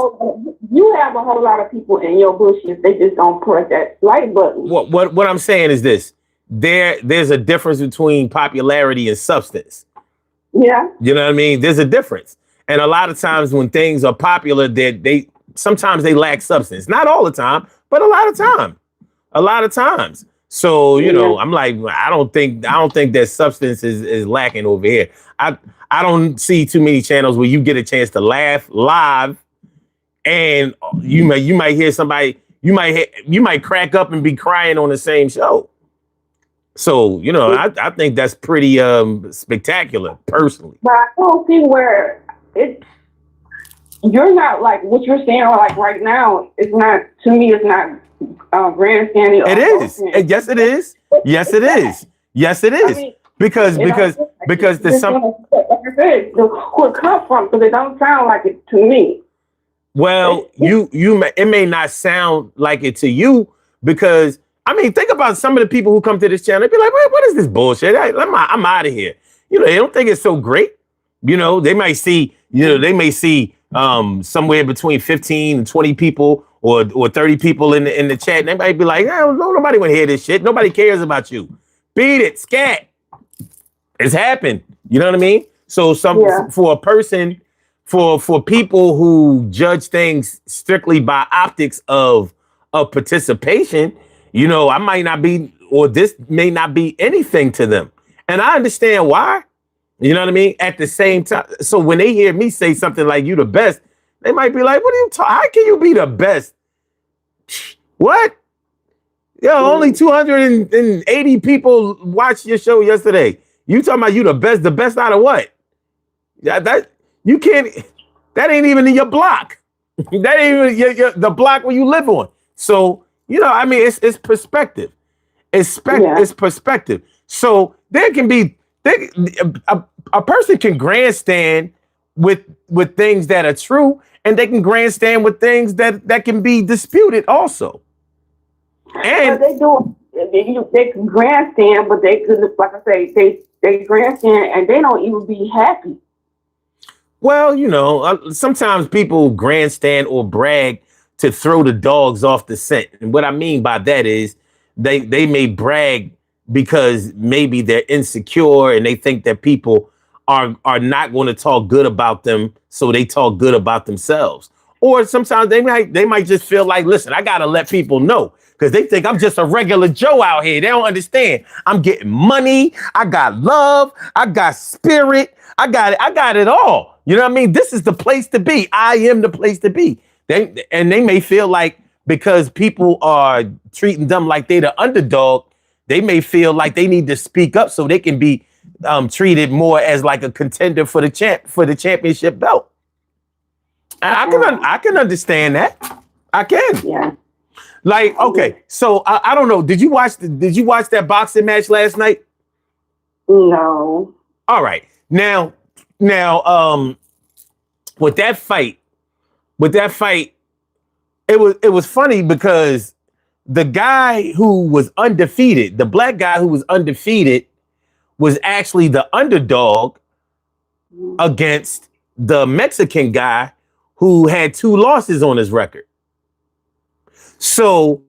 You have a whole lot of people in your bushes. They just don't press that like button. What I'm saying is this. There's a difference between popularity and substance. Yeah. You know what I mean? There's a difference. And a lot of times when things are popular, sometimes they lack substance. Not all the time, but a lot of times. So, you know, I'm like, I don't think that substance is lacking over here. I don't see too many channels where you get a chance to laugh live, and you might hear somebody, you might crack up and be crying on the same show. So, you know, I think that's pretty spectacular, personally. But I don't see where you're not like what you're saying, or like right now, it's not, to me, it's not grandstanding. It is. Yes, it is. Yes, it is. Yes, it is. Because there's some. Like I said, who it come from, because it don't sound like it to me. Well, it may not sound like it to you because, think about some of the people who come to this channel. They be like, what is this bullshit? I'm out of here. You know, they don't think it's so great. You know, they might see, somewhere between 15 and 20 people or 30 people in the chat. And they might be like, nobody want to hear this shit. Nobody cares about you. Beat it, scat. It's happened. You know what I mean? So for a person, for people who judge things strictly by optics of participation, you know, I might not be, or this may not be anything to them. And I understand why. You know what I mean? At the same time, so when they hear me say something like "you the best," they might be like, "What are you talking? How can you be the best? What? Only 280 people watched your show yesterday. You talking about you the best? The best out of what? That you can't. That ain't even in your block. That ain't even the block where you live on. So you know, it's perspective. It's perspective. So there can be. A person can grandstand with things that are true, and they can grandstand with things that can be disputed also. And but they do they can grandstand, but they could, like I say, they grandstand and they don't even be happy. Well, sometimes people grandstand or brag to throw the dogs off the scent. And what I mean by that is they may brag because maybe they're insecure and they think that people are not going to talk good about them, so they talk good about themselves. Or sometimes they might just feel like, listen, I gotta let people know because they think I'm just a regular Joe out here. They don't understand. I'm getting money. I got love. I got spirit. I got it all. You know what I mean? This is the place to be. I am the place to be. They may feel like because people are treating them like they the underdog, they may feel like they need to speak up so they can be treated more as like a contender for the championship belt. I can understand that. I can. Yeah. Like, okay, so I don't know. Did you watch that boxing match last night? No. All right. Now, with that fight, it was funny because the guy who was undefeated, the black guy who was undefeated, was actually the underdog against the Mexican guy who had 2 losses on his record. So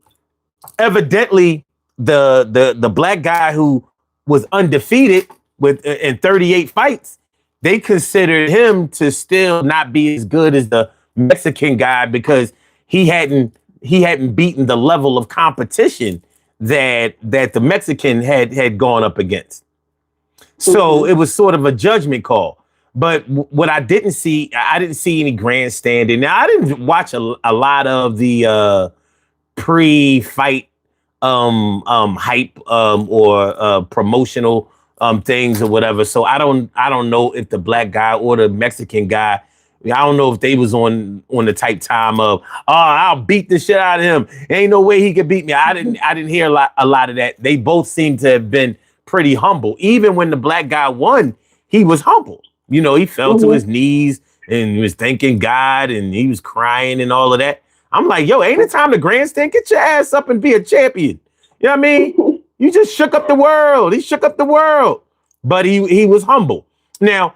evidently the black guy who was undefeated in 38 fights, they considered him to still not be as good as the Mexican guy because he hadn't beaten the level of competition that the Mexican had gone up against. So it was sort of a judgment call. But what I didn't see any grandstanding. Now, I didn't watch a lot of the pre-fight hype or promotional things or whatever. So I don't know if the black guy or the Mexican guy, I don't know if they was on the type time of, I'll beat the shit out of him. Ain't no way he could beat me. I didn't hear a lot of that. They both seem to have been pretty humble. Even when the black guy won, he was humble. He fell to his knees and was thanking God and he was crying and all of that. I'm like, yo, ain't it time to grandstand? Get your ass up and be a champion. You know what I mean? You just shook up the world. He shook up the world. But he was humble. Now,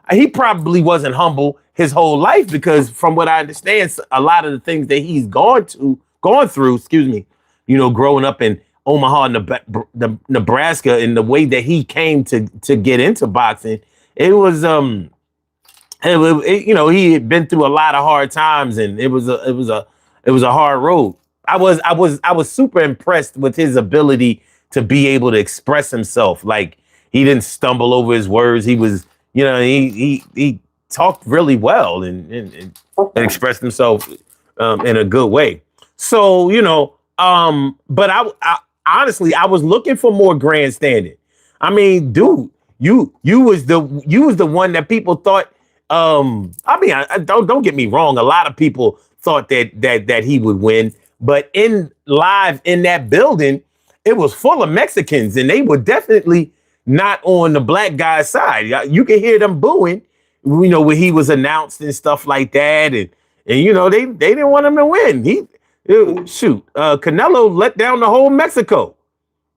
he probably wasn't humble his whole life because from what I understand, a lot of the things that he's gone through, growing up in Omaha, Nebraska, and the way that he came to get into boxing, it was he had been through a lot of hard times, and it was a hard road. I was super impressed with his ability to be able to express himself. Like he didn't stumble over his words. He was, he talked really well and expressed himself in a good way. So but I honestly I was looking for more grandstanding. I mean, dude, you was the one that people thought. Don't get me wrong. A lot of people thought that he would win, but in that building, it was full of Mexicans, and they were definitely not on the black guy's side. You can hear them booing, when he was announced and stuff like that, and they didn't want him to win. Canelo let down the whole Mexico.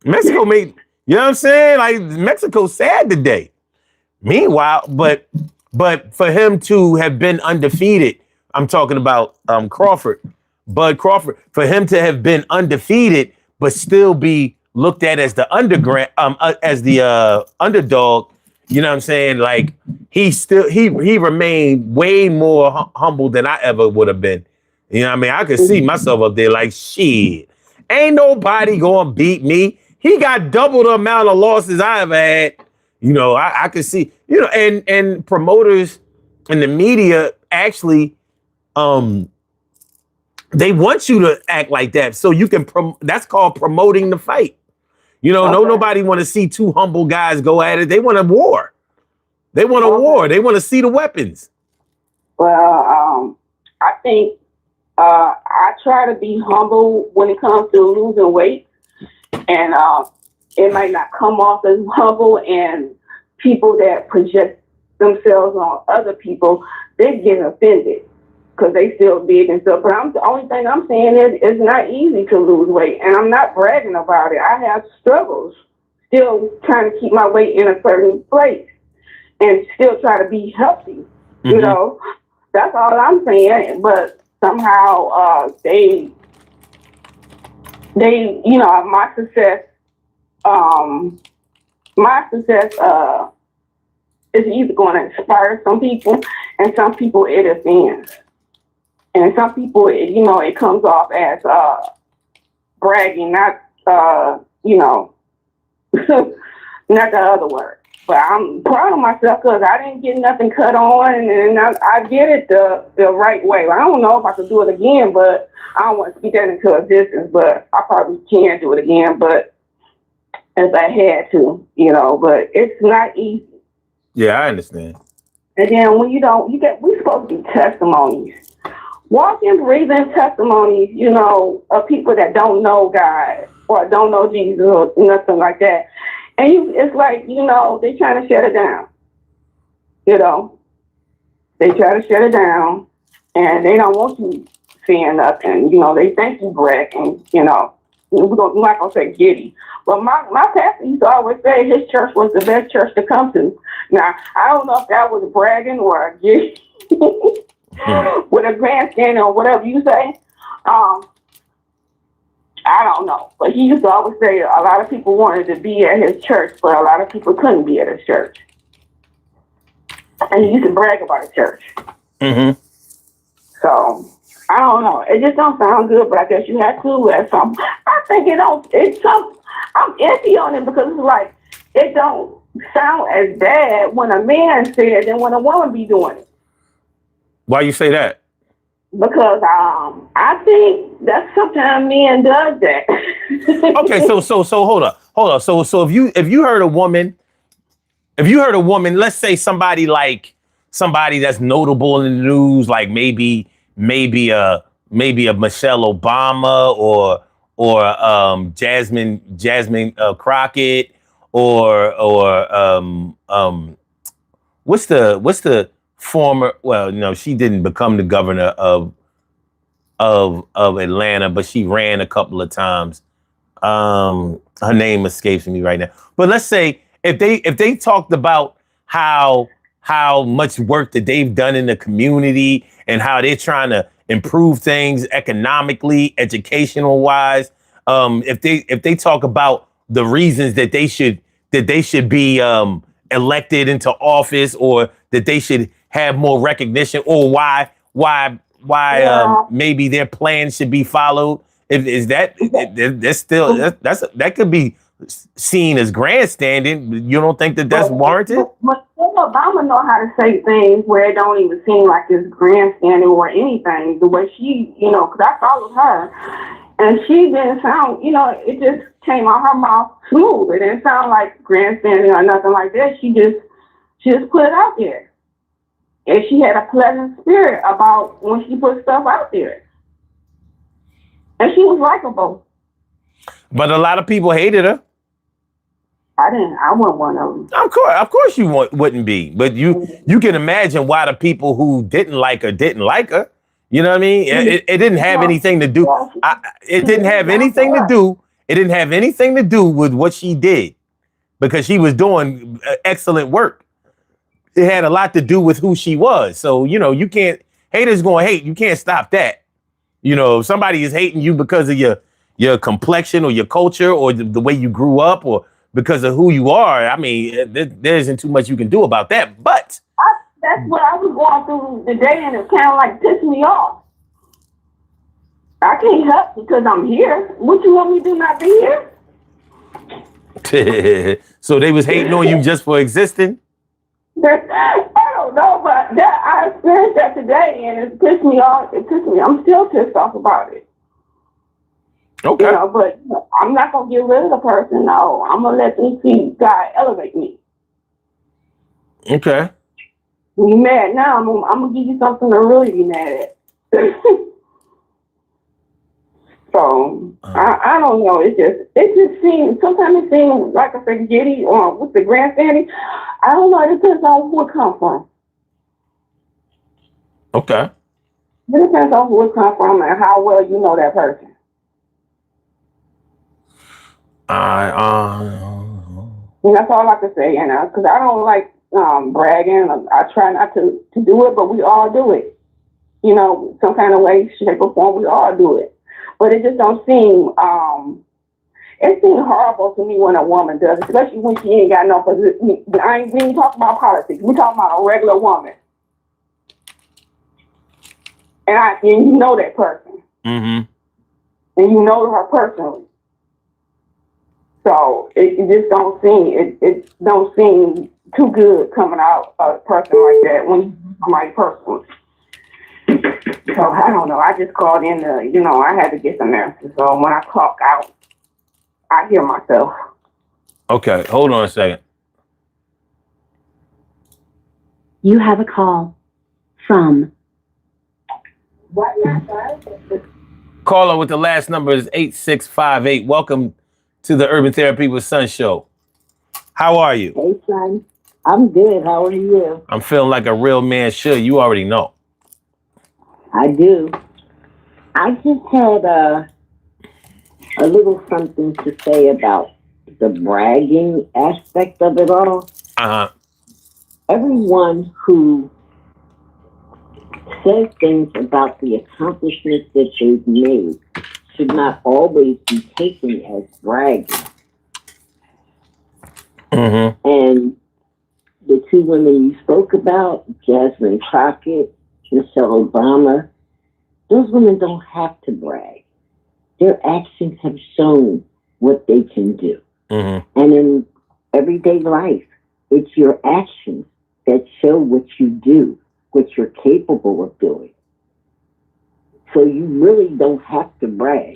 Mexico made, you know what I'm saying? Like Mexico's sad today. Meanwhile, but for him to have been undefeated, I'm talking about Crawford, Bud Crawford, for him to have been undefeated but still be looked at as the underdog, you know what I'm saying? Like he remained way more humble than I ever would have been. You know what I mean? I could see myself up there like, shit, ain't nobody gonna beat me. He got double the amount of losses I ever had. I could see, and promoters and the media actually, they want you to act like that. So you can, that's called promoting the fight. Nobody want to see 2 humble guys go at it. They want a war. They want a war. They want to see the weapons. Well, I think I try to be humble when it comes to losing weight. And it might not come off as humble, and people that project themselves on other people, they get offended. because they still big and stuff. But the only thing I'm saying is it's not easy to lose weight, and I'm not bragging about it. I have struggles still trying to keep my weight in a certain place and still try to be healthy. You know, that's all I'm saying. But somehow they you know, my success is either going to inspire some people, and some people it offends. And some people, you know, it comes off as bragging, not, you know, not the other word. But I'm proud of myself because I didn't get nothing cut on, and I did it the right way. I don't know if I could do it again, but I don't want to speak that into existence, but I probably can do it again, but if I had to, you know, but it's not easy. Yeah, I understand. And then when we're supposed to be testimonies. Walking, breathing testimonies, you know, of people that don't know God or don't know Jesus or nothing like that. And it's like, you know, they trying to shut it down. You know, they try to shut it down, and they don't want you saying nothing. You know, they think you bragging, you know. I'm not going to say giddy. But my pastor used to always say his church was the best church to come to. Now, I don't know if that was bragging or a giddy. With a grandstanding or whatever you say. I don't know. But he used to always say a lot of people wanted to be at his church, but a lot of people couldn't be at his church. And he used to brag about his church. So, I don't know. It just don't sound good, but I guess you have to at some. I think I'm iffy on it because it's like, it don't sound as bad when a man says than when a woman be doing it. Why you say that? Because I think that sometimes men does that. Okay, so hold up. So if you heard a woman, let's say somebody that's notable in the news, like maybe a Michelle Obama or Jasmine Crockett or what's the former, well, no, she didn't become the governor of Atlanta, but she ran a couple of times. Her name escapes me right now. But let's say if they talked about how much work that they've done in the community and how they're trying to improve things economically, educational wise, if they talk about the reasons that they should be elected into office, or that they should have more recognition, or why maybe their plan should be followed. That could be seen as grandstanding. You don't think that that's warranted? But Obama know how to say things where it don't even seem like it's grandstanding or anything. The way she, you know, because I followed her, and she didn't sound, you know, it just came out her mouth smooth. It didn't sound like grandstanding or nothing like that. She just put it out there. And she had a pleasant spirit about when she put stuff out there. And she was likable. But a lot of people hated her. I wasn't one of them. Of course you wouldn't be. But you can imagine why the people who didn't like her didn't like her. You know what I mean? It didn't have anything to do. It didn't have anything to do. It didn't have anything to do with what she did, because she was doing excellent work. It had a lot to do with who she was. So, you know, you can't, haters going to hate. You can't stop that. You know, if somebody is hating you because of your complexion or your culture or the way you grew up or because of who you are, I mean, there isn't too much you can do about that. But that's what I was going through today, and it kind of like pissed me off. I can't help because I'm here. What you want me to do, not be here? So they was hating on you just for existing? I don't know, but I experienced that today, and it pissed me off. I'm still pissed off about it. Okay. You know, but I'm not going to get rid of the person. No, I'm going to let them see God elevate me. Okay. You mad now? I'm going to give you something to really be mad at. So I don't know. It just seems, sometimes it seems like I said, giddy or with the grandstanding. I don't know. It depends on who it comes from. Okay. It depends on who it comes from and how well you know that person. I And that's all I can say, because I don't like bragging. I try not to do it, but we all do it. Some kind of way, shape, or form, we all do it. But it just don't seem, it seems horrible to me when a woman does, especially when she ain't got no position. We ain't talking about politics. We talking about a regular woman. And you know that person. Mm-hmm. And you know her personally. So it just don't seem, it don't seem too good coming out of a person like that when you know somebody personally. So I don't know. I just called in I had to get some answers. So when I clock out, I hear myself. Okay, hold on a second. You have a call from. Caller with the last number is 8658. Welcome to the Urban Therapy with Sun show. How are you? Hey, son. I'm good. How are you? I'm feeling like a real man should. You already know. I do. I just had a little something to say about the bragging aspect of it all. Uh-huh. Everyone who says things about the accomplishments that they've made should not always be taken as bragging. Mm-hmm. And the two women you spoke about, Jasmine Crockett, Michelle Obama, those women don't have to brag. Their actions have shown what they can do. Mm-hmm. And in everyday life, it's your actions that show what you do, what you're capable of doing. So you really don't have to brag.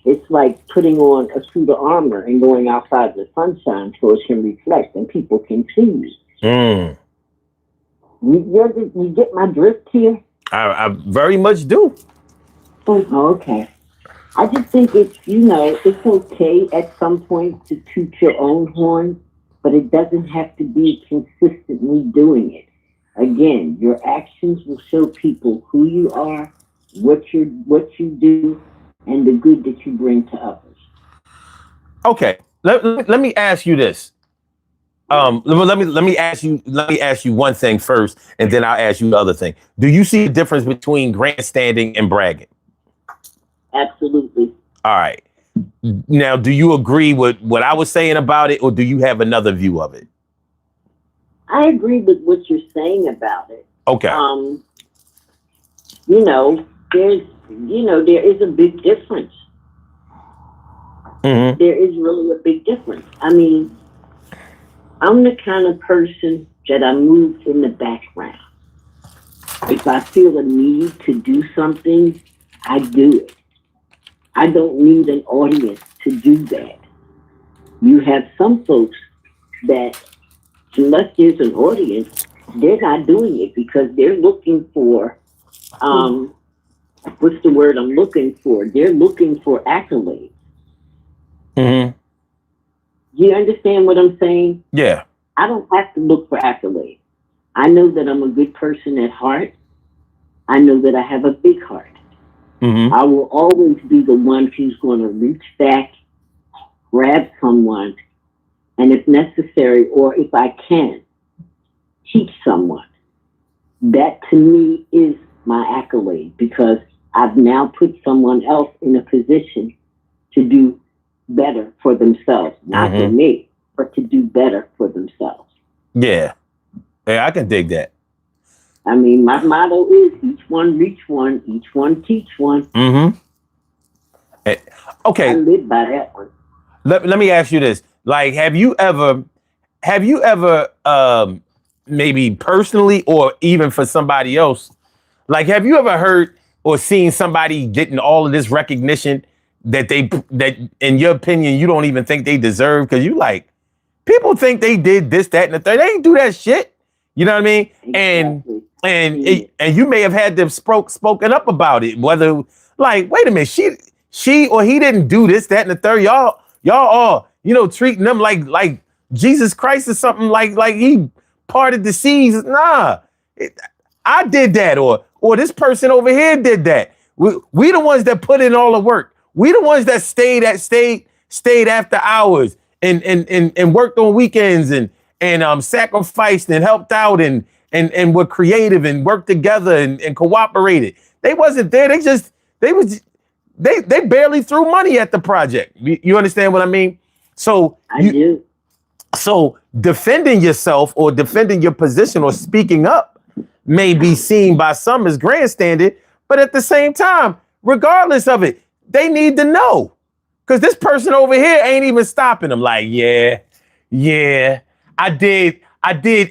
It's like putting on a suit of armor and going outside in the sunshine so it can reflect and people can see you. Mm. You get my drift here? I very much do. Oh, okay. I just think it's okay at some point to toot your own horn, but it doesn't have to be consistently doing it. Again, your actions will show people who you are, what you do, and the good that you bring to others. Okay. Let me ask you this. Let me ask you one thing first, and then I'll ask you the other thing. Do you see a difference between grandstanding and bragging? Absolutely. All right. Now, do you agree with what I was saying about it, or do you have another view of it? I agree with what you're saying about it. Okay. There is a big difference. Mm-hmm. There is really a big difference. I mean, I'm the kind of person that I move in the background. If I feel a need to do something, I do it. I don't need an audience to do that. You have some folks that, unless there's an audience, they're not doing it because they're looking for, what's the word I'm looking for? They're looking for accolades. Mm-hmm. You understand what I'm saying? Yeah. I don't have to look for accolades. I know that I'm a good person at heart. I know that I have a big heart. Mm-hmm. I will always be the one who's going to reach back, grab someone, and if necessary, or if I can, teach someone. That to me is my accolade because I've now put someone else in a position to do better for themselves. Not for me, but to do better for themselves. Yeah. Yeah, I can dig that. I mean, my motto is each one reach one, each one teach one. Mm-hmm. Okay. I live by that one. Let me ask you this. Like, have you ever maybe personally or even for somebody else, like, have you ever heard or seen somebody getting all of this recognition that in your opinion, you don't even think they deserve? Because you like, people think they did this, that, and the third. They ain't do that shit. You know what I mean? Exactly. And you may have had them spoken up about it. Whether like, wait a minute, she or he didn't do this, that, and the third. Y'all all, treating them like Jesus Christ or something, like he parted the seas. Nah. I did that, or this person over here did that. We the ones that put in all the work. We the ones that stayed after hours and worked on weekends and sacrificed and helped out and were creative and worked together and cooperated. They wasn't there. They barely threw money at the project. You understand what I mean? So I do. So defending yourself or defending your position or speaking up may be seen by some as grandstanding, but at the same time, regardless of it, they need to know. Because this person over here ain't even stopping them. Like, yeah, I did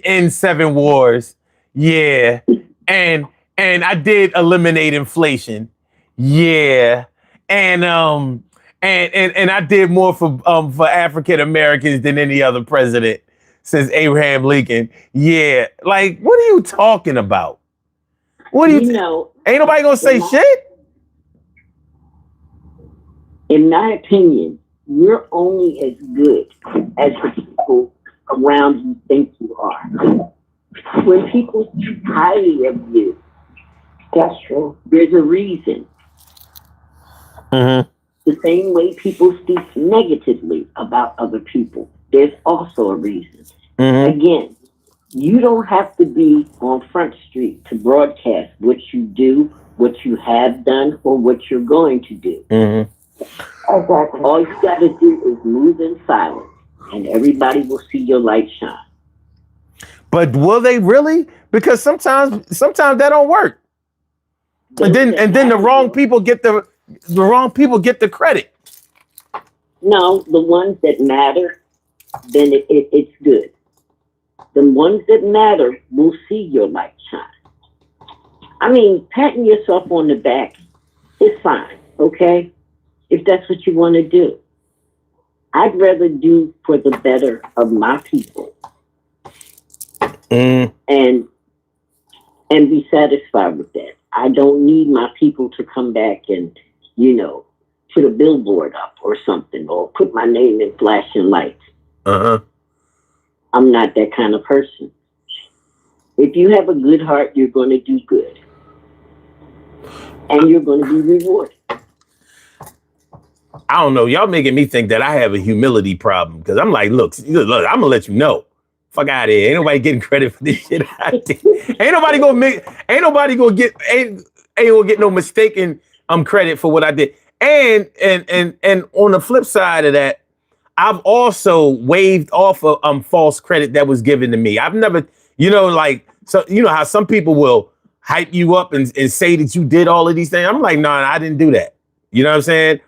end 7 wars. Yeah. And I did eliminate inflation. Yeah. And I did more for African Americans than any other president since Abraham Lincoln. Yeah. Like, what are you talking about? What do you know? Ain't nobody gonna say shit? In my opinion, you're only as good as the people around you think you are. When people speak highly of you, that's true. There's a reason. Mm-hmm. The same way people speak negatively about other people, there's also a reason. Mm-hmm. Again, you don't have to be on Front Street to broadcast what you do, what you have done, or what you're going to do. Mm-hmm. Exactly. All you got to do is move in silence, and everybody will see your light shine. But will they really? Because sometimes that don't work. And then the wrong people get the credit. No, the ones that matter, then it's good. The ones that matter will see your light shine. I mean, patting yourself on the back is fine, okay? If that's what you want to do. I'd rather do for the better of my people. And be satisfied with that. I don't need my people to come back and, put a billboard up or something, or put my name in flashing lights. Uh-huh. I'm not that kind of person. If you have a good heart, you're going to do good. And you're going to be rewarded. I don't know. Y'all making me think that I have a humility problem. Because I'm like, look, I'm going to let you know. Fuck out of here. Ain't nobody getting credit for this shit I did. Ain't nobody gonna get no mistaken credit for what I did. And on the flip side of that, I've also waived off of false credit that was given to me. I've never, so how some people will hype you up and say that you did all of these things. I'm like, no, I didn't do that. You know what I'm saying?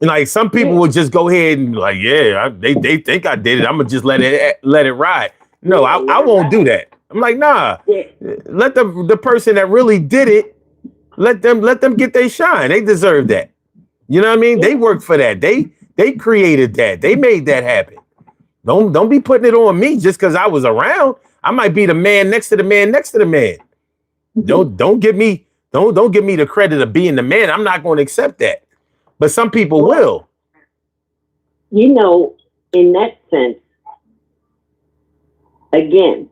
And like some people will just go ahead and like, yeah, they think I did it. I'm gonna just let it ride. No, I won't do that. I'm like, nah. Let the person that really did it, let them get their shine. They deserve that. You know what I mean? They worked for that. They created that. They made that happen. Don't be putting it on me just because I was around. I might be the man next to the man next to the man. Don't give me the credit of being the man. I'm not going to accept that. But some people will. In that sense, again,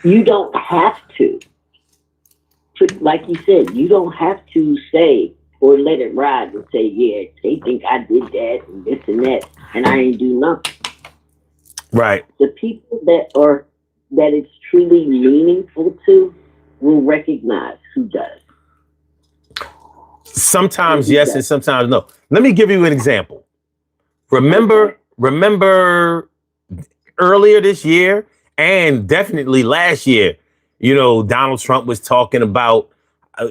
you don't have to. Like you said, you don't have to say or let it ride and say, yeah, they think I did that and this and that, and I ain't do nothing. Right. The people that it's truly meaningful to will recognize who does. Sometimes yes and sometimes no. Let me give you an example. Remember earlier this year and definitely last year, Donald Trump was talking about,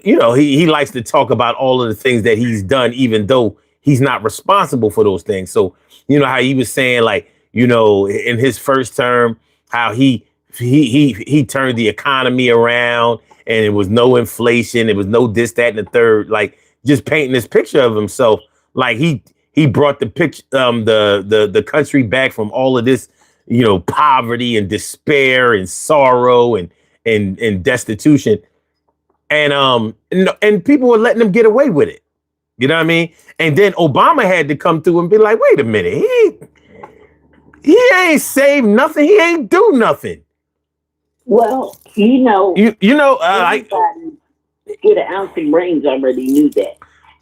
he likes to talk about all of the things that he's done, even though he's not responsible for those things. So, how he was saying, like, in his first term, how he turned the economy around and it was no inflation. It was no this, that, and the third, like just painting this picture of himself. Like he brought the picture, the country back from all of this, poverty and despair and sorrow and destitution. And people were letting him get away with it. You know what I mean? And then Obama had to come through and be like, wait a minute, he ain't saved nothing. He ain't do nothing. Well, you know, You know, everybody get an ounce of brains already knew that.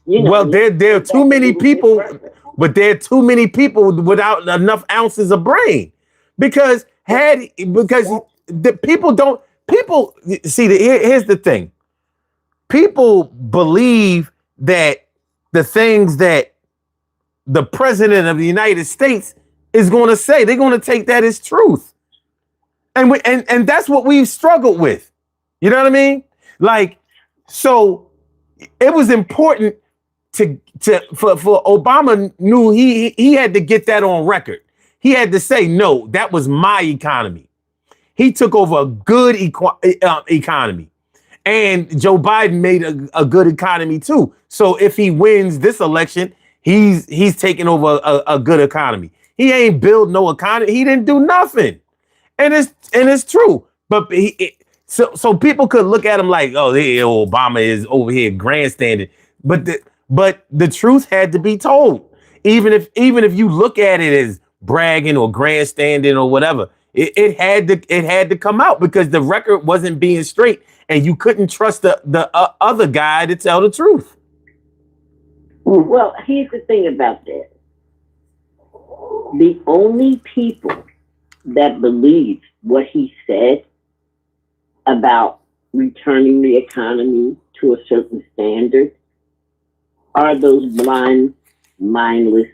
You know, well, and let's there are go too back a many little bit people, further. but there are too many people without enough ounces of brain, because because That, the people don't people see here's the thing. People believe that the things that the president of the United States is going to say, they're going to take that as truth. And that's what we've struggled with. You know what I mean? Like, so it was important for Obama knew he had to get that on record. He had to say, no, that was my economy. He took over a good economy. And Joe Biden made a good economy too. So if he wins this election, he's taking over a good economy. He ain't build no economy. He didn't do nothing, and it's true. But so people could look at him like, oh, Obama is over here grandstanding. But the truth had to be told. Even if you look at it as bragging or grandstanding or whatever, it had to come out because the record wasn't being straight, and you couldn't trust the other guy to tell the truth. well, here's the thing about that. The only people that believe what he said about returning the economy to a certain standard are those blind, mindless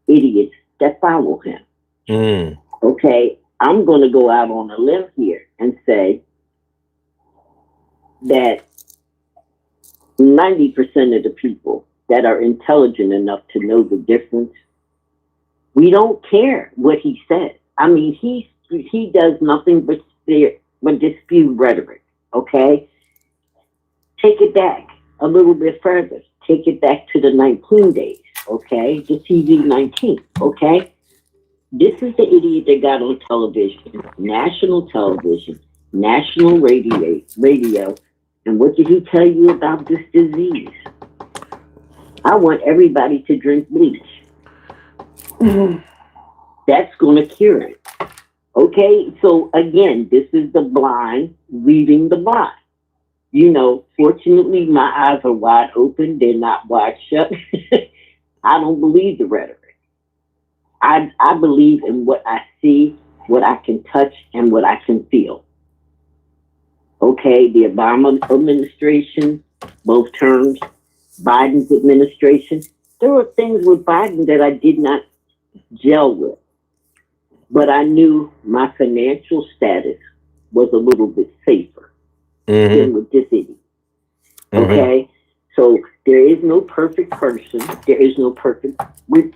idiots that follow him. Mm. Okay, I'm going to go out on a limb here and say that 90% of the people that are intelligent enough to know the difference, we don't care what he says. I mean, he does nothing but dispute rhetoric. Okay, take it back a little bit further. Take it back to the 19 days. Okay, the TV 19. Okay, this is the idiot that got on television, national television, national radio. And what did he tell you about this disease? I want everybody to drink bleach. That's going to cure it. Okay, so again, this is the blind leading the blind. You know, fortunately, my eyes are wide open. They're not wide shut. I don't believe the rhetoric. I believe in what I see, what I can touch, and what I can feel. Okay, the Obama administration, both terms, Biden's administration, there were things with Biden that I did not gel with. But I knew my financial status was a little bit safer than with this idiot. Okay? So there is no perfect person. There is no perfect with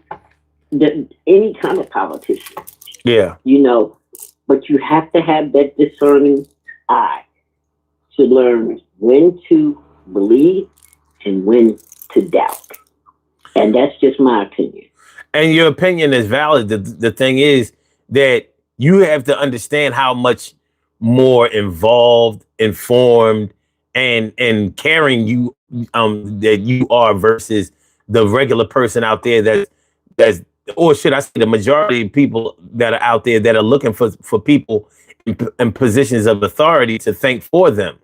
any kind of politician. Yeah. You know, but you have to have that discerning eye to learn when to believe and when to doubt. And that's just my opinion. And your opinion is valid. The thing is that you have to understand how much more involved, informed, and caring that you are versus the regular person out there that's or should I say the majority of people that are out there that are looking for people in positions of authority to think for them.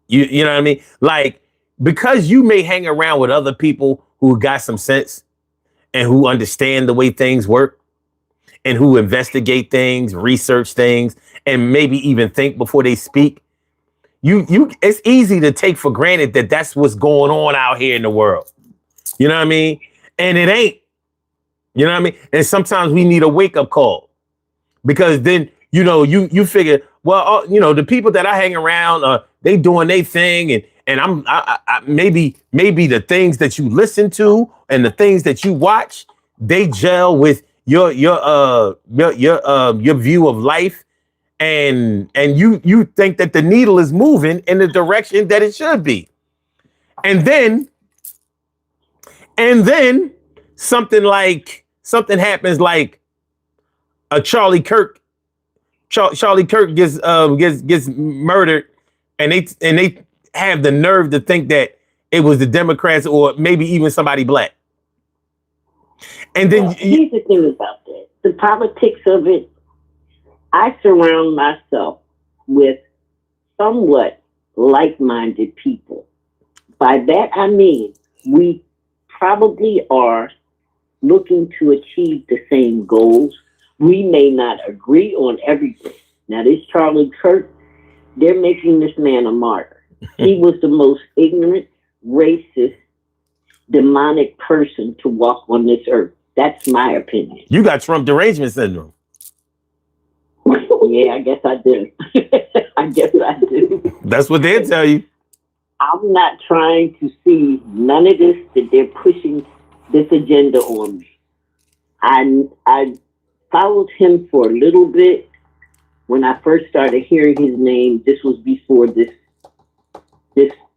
You know what I mean? Like, because you may hang around with other people who got some sense and who understand the way things work and who investigate things, research things, and maybe even think before they speak. It's easy to take for granted that that's what's going on out here in the world. You know what I mean? And it ain't. You know what I mean? And sometimes we need a wake up call, because then, you figure, well, the people that I hang around, they doing their thing, and I maybe the things that you listen to and the things that you watch, they gel with your view of life, and you think that the needle is moving in the direction that it should be, and then something happens, like a Charlie Kirk gets murdered, and they have the nerve to think that it was the Democrats or maybe even somebody black. And then here's the thing about that: the politics of it. I surround myself with somewhat like-minded people. By that I mean we probably are looking to achieve the same goals. We may not agree on everything. Now, this Charlie Kirk, they're making this man a martyr. He was the most ignorant, racist, demonic person to walk on this earth. That's my opinion. You got Trump derangement syndrome. Yeah, I guess I do. I guess I do. That's what they tell you. I'm not trying to see none of this that they're pushing this agenda on me. I followed him for a little bit when I first started hearing his name. This was before this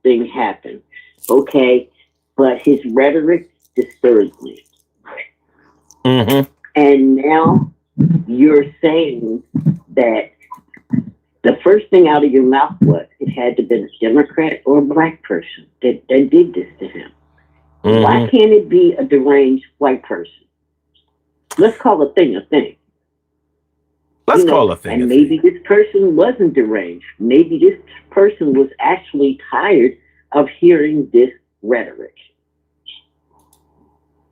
thing happened. Okay, but his rhetoric disturbs me. Mm-hmm. And now you're saying that the first thing out of your mouth was it had to be a Democrat or a black person that did this to him. Mm-hmm. Why can't it be a deranged white person? Let's call a thing a thing. Let's call a thing. And maybe this person wasn't deranged. Maybe this person was actually tired of hearing this rhetoric.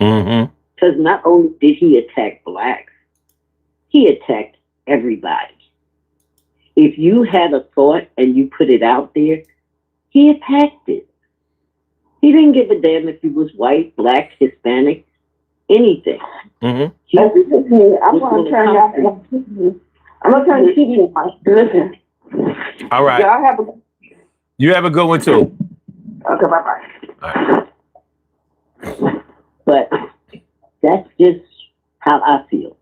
Mm-hmm. Because not only did he attack blacks, he attacked everybody. If you had a thought and you put it out there, he attacked it. He didn't give a damn if he was white, black, Hispanic, anything. Mm-hmm. I'm going to turn the TV on. Listen. All right. Y'all have a... You have a good one too. Okay, bye-bye. All right. But that's just how I feel.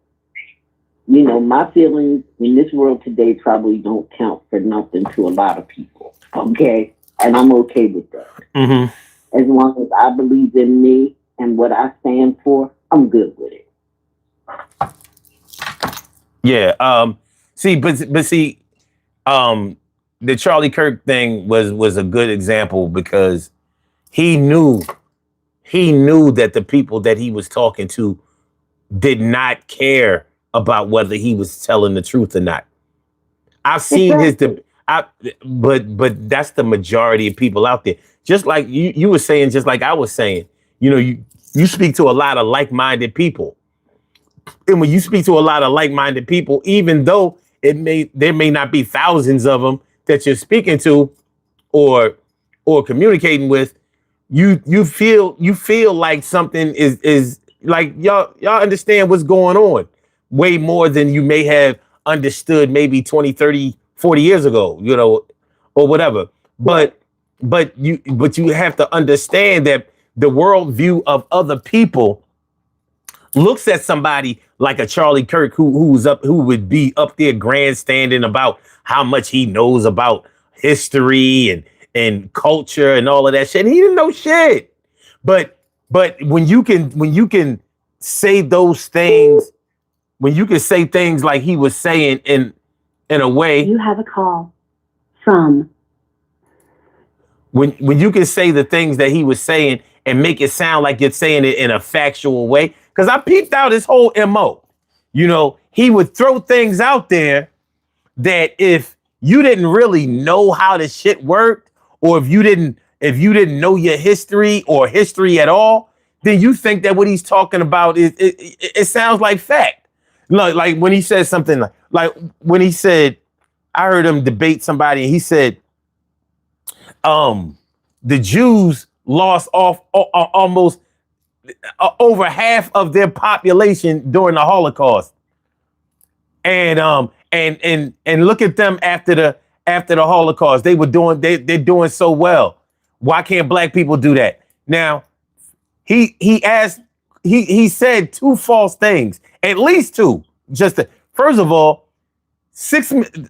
You know, my feelings in this world today probably don't count for nothing to a lot of people. Okay? And I'm okay with that. Mm-hmm. As long as I believe in me and what I stand for, I'm good with it. Yeah. See, the Charlie Kirk thing was a good example because he knew that the people that he was talking to did not care about whether he was telling the truth or not. I've seen but that's the majority of people out there. Just like you were saying, just like I was saying, you know, you speak to a lot of like-minded people. And when you speak to a lot of like-minded people, even though there may not be thousands of them that you're speaking to or communicating with, you feel like something is like y'all understand what's going on way more than you may have understood maybe 20, 30, 40 years ago, you know, or whatever. But you have to understand that the worldview of other people looks at somebody like a Charlie Kirk who would be up there grandstanding about how much he knows about history and culture and all of that shit. And he didn't know shit. But when you can say those things, when you can say things like he was saying in a way. You have a call from. When you can say the things that he was saying and make it sound like you're saying it in a factual way. Because I peeped out his whole MO. You know, he would throw things out there that if you didn't really know how the shit worked, or if you didn't know your history or history at all, then you think that what he's talking about it sounds like fact. Like when he says something like when he said, I heard him debate somebody and he said, the Jews lost off almost over half of their population during the Holocaust. And look at them after the Holocaust. They're doing so well. Why can't black people do that? Now, he said two false things, at least two. First of all,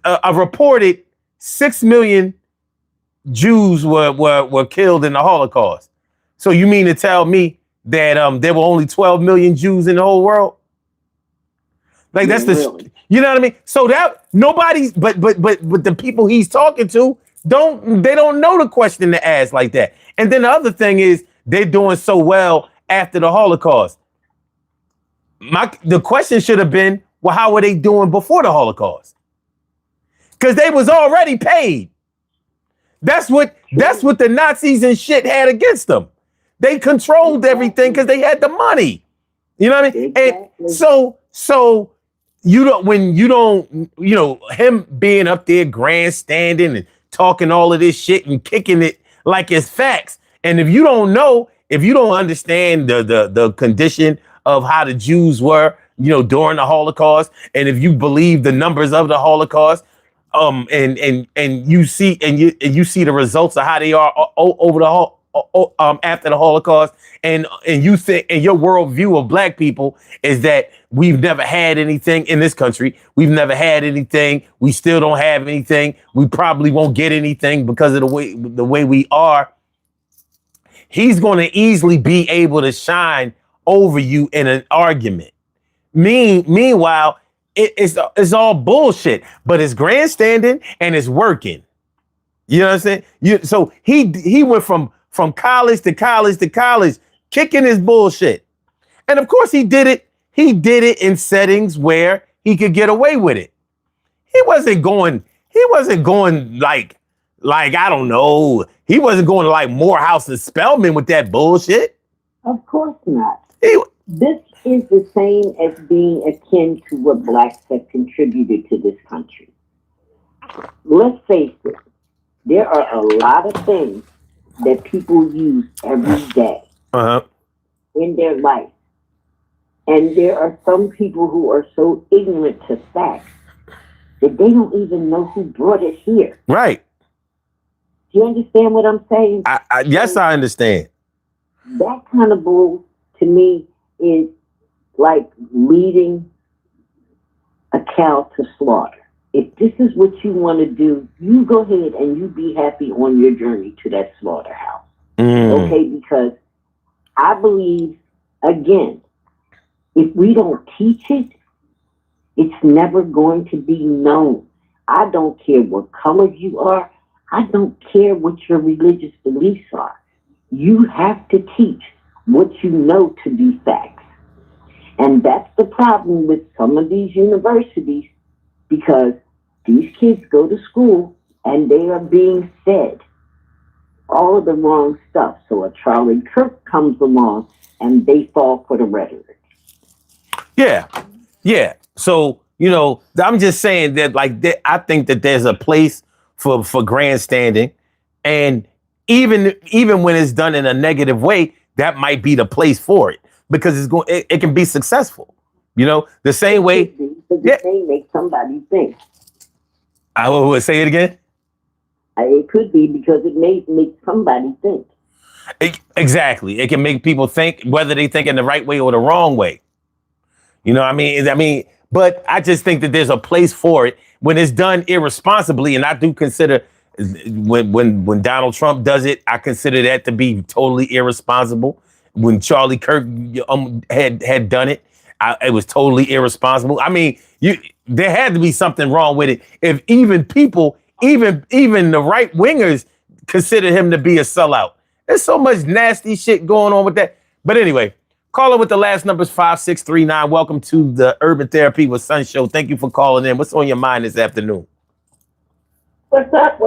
a reported 6 million Jews were killed in the Holocaust. So you mean to tell me that there were only 12 million Jews in the whole world? Like that's you know what I mean? So that nobody's but the people he's talking to don't know the question to ask like that. And then the other thing is they're doing so well after the Holocaust. The question should have been, well, how were they doing before the Holocaust? because they was already paid. That's what the Nazis and shit had against them. They controlled everything because they had the money. You know what I mean? Exactly. And so him being up there grandstanding and talking all of this shit and kicking it like it's facts. And if you don't understand the condition of how the Jews were, during the Holocaust, and if you believe the numbers of the Holocaust, and you see the results of how they are over the after the Holocaust, and you think, and your worldview of black people is that we've never had anything in this country. We've never had anything. We still don't have anything. We probably won't get anything because of the way we are. He's going to easily be able to shine over you in an argument. Meanwhile, it's all bullshit, but it's grandstanding and it's working. You know what I'm saying? So he went from college to college to college, kicking his bullshit. And of course he did it in settings where he could get away with it. He wasn't going like I don't know. He wasn't going to like Morehouse and Spelman with that bullshit. Of course not. This is the same as being akin to what blacks have contributed to this country. Let's face it, there are a lot of things that people use every day in their life. And there are some people who are so ignorant to facts that they don't even know who brought it here. Right. Do you understand what I'm saying? Yes, I understand. That kind of bull, to me, is like leading a cow to slaughter. If this is what you want to do, you go ahead and you be happy on your journey to that slaughterhouse. Okay? Because I believe, again, if we don't teach it, it's never going to be known. I don't care what color you are. I don't care what your religious beliefs are. You have to teach what you know to be facts. And that's the problem with some of these universities, because these kids go to school and they are being fed all of the wrong stuff. So a Charlie Kirk comes along and they fall for the rhetoric. Yeah. So, I'm just saying that I think that there's a place for grandstanding, and even when it's done in a negative way, that might be the place for it, because it can be successful. The same way. The thing makes somebody think. I will say it again. It could be because it may make somebody think. Exactly. It can make people think, whether they think in the right way or the wrong way. You know what I mean? But I just think that there's a place for it when it's done irresponsibly. And I do consider when Donald Trump does it, I consider that to be totally irresponsible. When Charlie Kirk had done it, it was totally irresponsible. I mean, there had to be something wrong with it. If even people, even the right wingers consider him to be a sellout. There's so much nasty shit going on with that. But anyway, caller with the last numbers 5639. Welcome to the Urban Therapy with Sun Show. Thank you for calling in. What's on your mind this afternoon? What's up?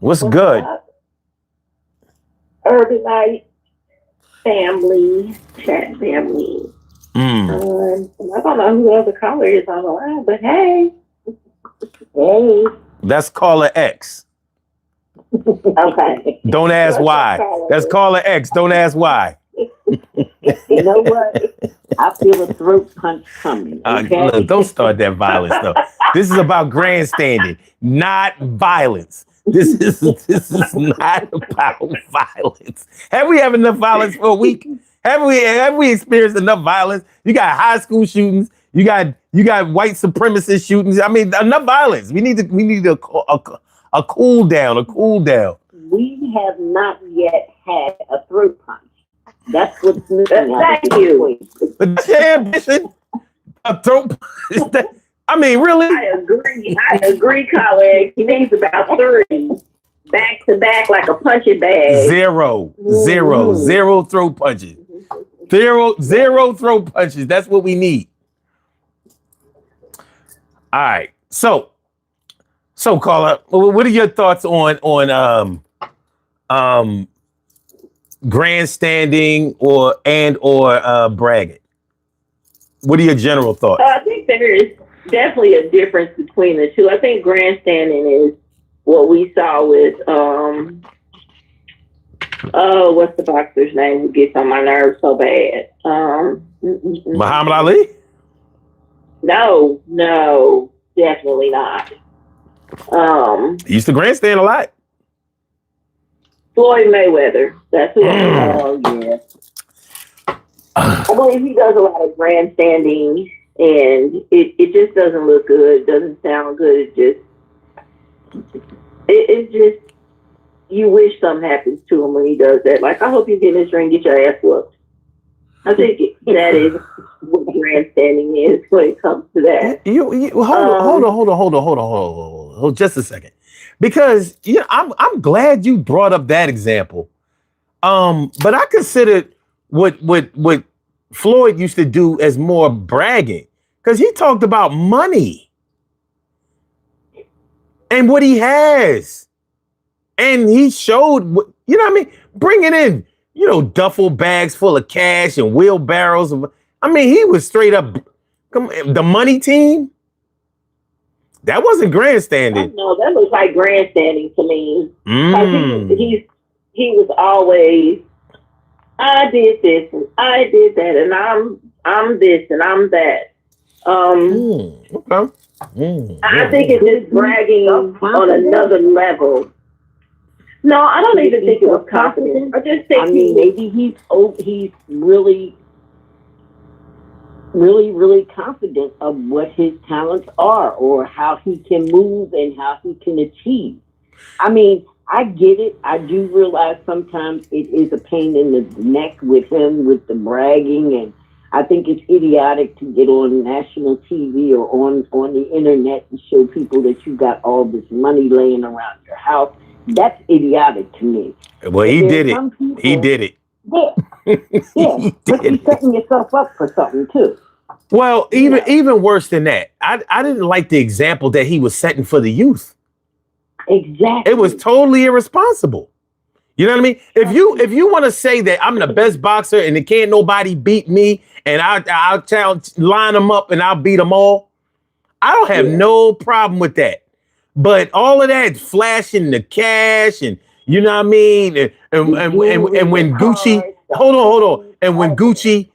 What's good? Up? Urbanite family, chat family. I don't know who the other caller is on the line, but hey. That's caller X. Okay. Don't ask why. That's caller X. Don't ask why. You know what? I feel a throat punch coming. Okay? Look, don't start that violence though. This is about grandstanding, not violence. This is not about violence. Have we had enough violence for a week? Have we experienced enough violence? You got high school shootings. You got white supremacist shootings. I mean, enough violence. We need a cool down. We have not yet had a throat punch. That's what's missing. Thank you. But your ambition, a throat punch. I mean, really? I agree, colleague. He needs about 30 back to back like a punching bag. Zero throat punches. Zero throat punches. That's what we need. All right. So So, Carla, what are your thoughts on grandstanding or bragging? What are your general thoughts? I think there is definitely a difference between the two. I think grandstanding is what we saw with oh, what's the boxer's name who gets on my nerves so bad? Muhammad Ali? No, definitely not. He used to grandstand a lot. Floyd Mayweather. That's who. Oh yeah. I believe he does a lot of grandstanding, and it just doesn't look good. Doesn't sound good. It's just you wish something happens to him when he does that. Like, I hope you get in this ring and get your ass whooped. I think that is what grandstanding is when it comes to that. Hold on, just a second, because I'm glad you brought up that example. But I considered what Floyd used to do as more bragging, because he talked about money and what he has, and he showed what I mean, bringing in duffel bags full of cash and wheelbarrows. I mean, he was straight up the money team. That wasn't grandstanding. No, that looks like grandstanding to me. He was always, I did this and I did that, and I'm this and I'm that. Okay. I think it's just bragging on another level. No, I don't even think it was confidence. I just think maybe he's really, really, really confident of what his talents are or how he can move and how he can achieve. I mean, I get it. I do realize sometimes it is a pain in the neck with him, with the bragging, and I think it's idiotic to get on national TV or on the internet and show people that you got all this money laying around your house. That's idiotic to me. Well, he did it. He did it. Yeah, yeah. But you're setting yourself up for something too. Well, even worse than that, I didn't like the example that he was setting for the youth. Exactly. It was totally irresponsible. You know what I mean? If you want to say that I'm the best boxer and it can't nobody beat me, and I'll line them up and I'll beat them all, I don't have no problem with that. But all of that flashing the cash and you know what I mean, and when Gucci, hold on, and when Gucci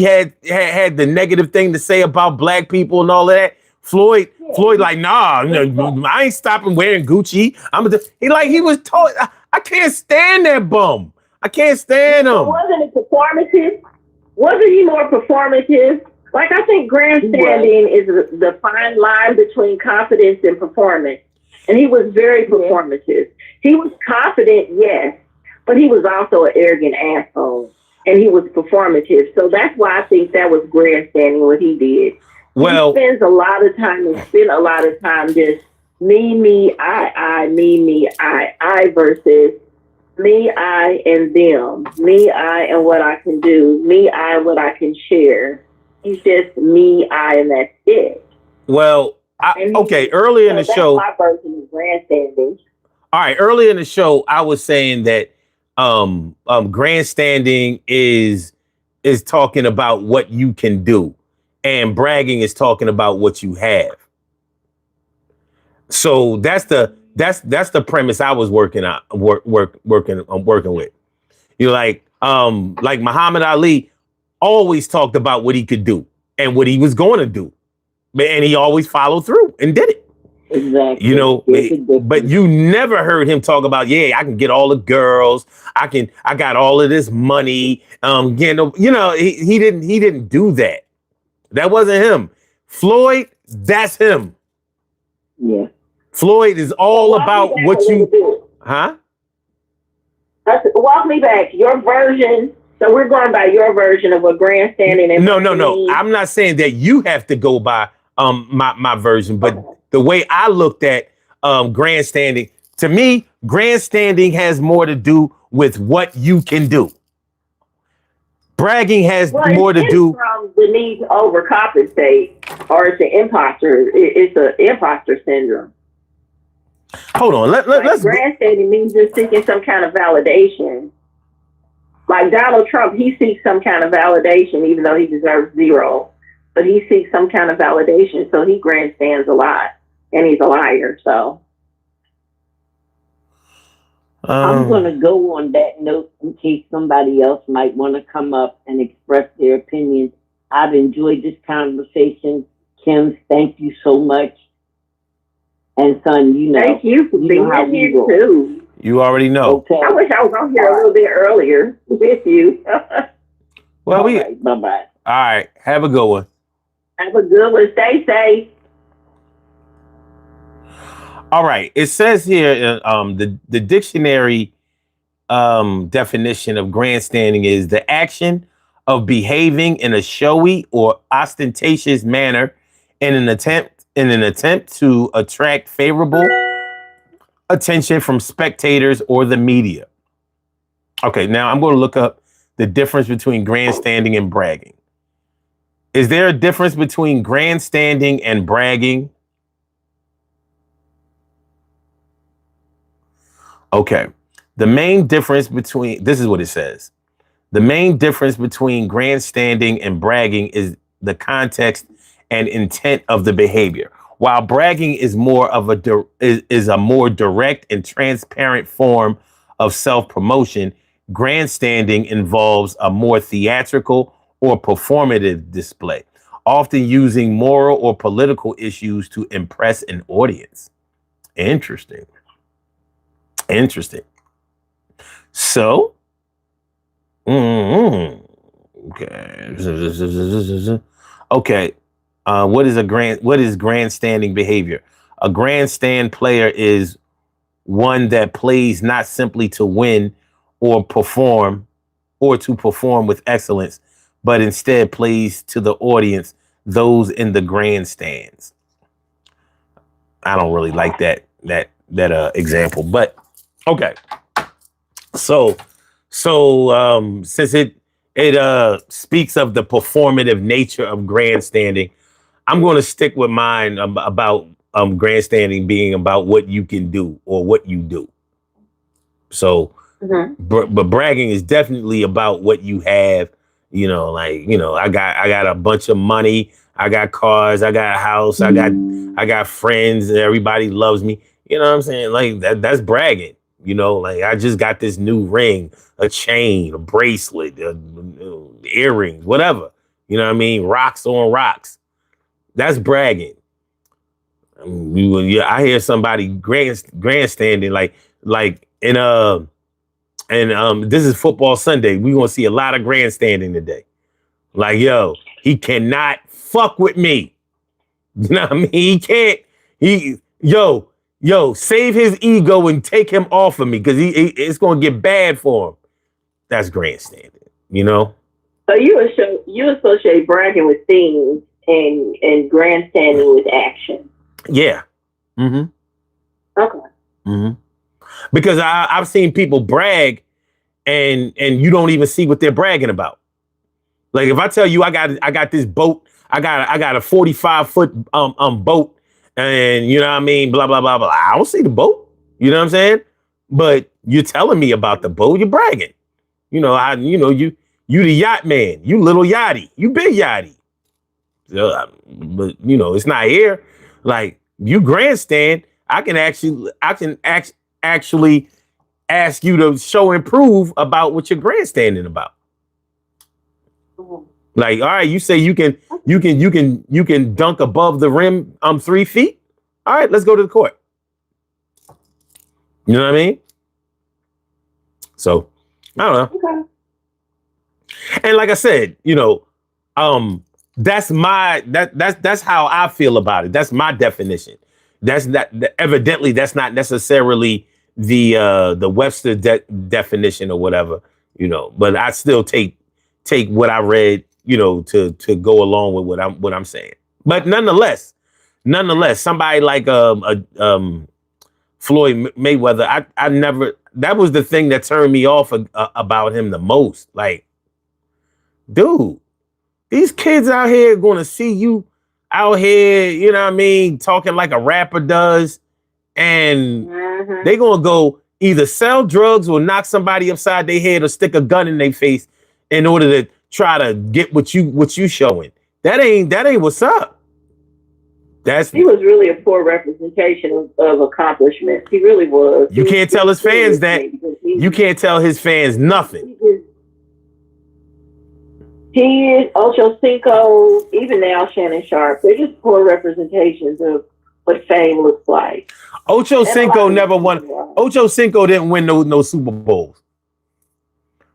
had the negative thing to say about black people and all of that, Floyd like, nah, I ain't stopping wearing Gucci. He was told, I can't stand that bum. I can't stand him. Wasn't it performative? Wasn't he more performative? Like, I think grandstanding is the fine line between confidence and performance. And he was very performative. He was confident, yes, but he was also an arrogant asshole. And he was performative. So that's why I think that was grandstanding, what he did. Well, he spent a lot of time just me, I versus me, I, and them. Me, I, and what I can do. Me, I, and what I can share. He's just me, I, and that's it. Well, earlier in the show, my version of grandstanding. All right, earlier in the show, I was saying that grandstanding is talking about what you can do, and bragging is talking about what you have. So that's the premise I was working with. Like Muhammad Ali always talked about what he could do and what he was going to do, and he always followed through and did it. Exactly. But you never heard him talk about, I can get all the girls. I got all of this money. He didn't do that. That wasn't him. Floyd, that's him. Yeah. Floyd is all about what you, huh? Walk me back. Your version. So we're going by your version of what grandstanding is. No. I'm not saying that you have to go by my version, but the way I looked at grandstanding, to me, grandstanding has more to do with what you can do. Bragging has more to do from the need to overcompensate, or it's an imposter. It's an imposter syndrome. Hold on. Let's Grandstanding means just seeking some kind of validation. Like Donald Trump, he seeks some kind of validation, even though he deserves zero. But he seeks some kind of validation, so he grandstands a lot, and he's a liar. So I'm going to go on that note in case somebody else might want to come up and express their opinion. I've enjoyed this conversation. Kim, thank you so much. And son, thank you for being here too. You already know. Okay. I wish I was on here a little bit earlier with you. Well, bye bye. All right. Have a good one. Have a good one. Stay safe. All right. It says here, the dictionary definition of grandstanding is the action of behaving in a showy or ostentatious manner in an attempt to attract favorable attention from spectators or the media. Okay, now I'm going to look up the difference between grandstanding and bragging. Is there a difference between grandstanding and bragging? Okay. The main difference between, this is what it says. The main difference between grandstanding and bragging is the context and intent of the behavior. While bragging is more of a more direct and transparent form of self-promotion, grandstanding involves a more theatrical or performative display, often using moral or political issues to impress an audience. Interesting. So, okay. Okay. What is grandstanding behavior? A grandstand player is one that plays not simply to win or to perform with excellence, but instead plays to the audience, those in the grandstands. I don't really like that example, but okay. So since it speaks of the performative nature of grandstanding, I'm going to stick with mine about grandstanding being about what you can do or what you do. So, but bragging is definitely about what you have. I got a bunch of money. I got cars. I got a house. I got friends. Everybody loves me. You know what I'm saying? Like that's bragging. Like I just got this new ring, a chain, a bracelet, earrings, whatever. You know what I mean? Rocks on rocks. That's bragging. I hear somebody grandstanding like this is football Sunday. We're gonna see a lot of grandstanding today. Like, yo, he cannot fuck with me. You know what I mean? He can't. Save his ego and take him off of me because it's gonna get bad for him. That's grandstanding. So you associate bragging with things and grandstanding with action. Yeah. Mm-hmm. Okay. Mm-hmm. Because I've seen people brag and you don't even see what they're bragging about. Like if I tell you I got this boat, I got a 45-foot boat, and you know what I mean, blah blah blah blah. I don't see the boat. You know what I'm saying? But you're telling me about the boat, you're bragging. You the yacht man, you little yachty, you big yachty. But it's not here. Like you grandstand, I can actually ask you to show and prove about what you're grandstanding about. Like, all right, you say you can dunk above the rim 3 feet. All right, let's go to the court. You know what I mean? So I don't know. Okay. And like I said, that's how I feel about it. That's my definition. Evidently that's not necessarily the Webster definition or whatever, but I still take what I read, to go along with what I'm saying. But nonetheless, somebody like Floyd Mayweather, I never, that was the thing that turned me off about him the most. Like, dude, these kids out here going to see you out here, you know what I mean, talking like a rapper does, and they gonna go either sell drugs or knock somebody upside their head or stick a gun in their face in order to try to get what you showing. That ain't what's up. He was really a poor representation of accomplishments. He really was. You can't tell his fans that. You can't tell his fans nothing. He is Ocho Cinco, even now Shannon Sharp. They're just poor representations of what fame looks like. Ocho Cinco never won. Ocho Cinco didn't win no Super Bowls.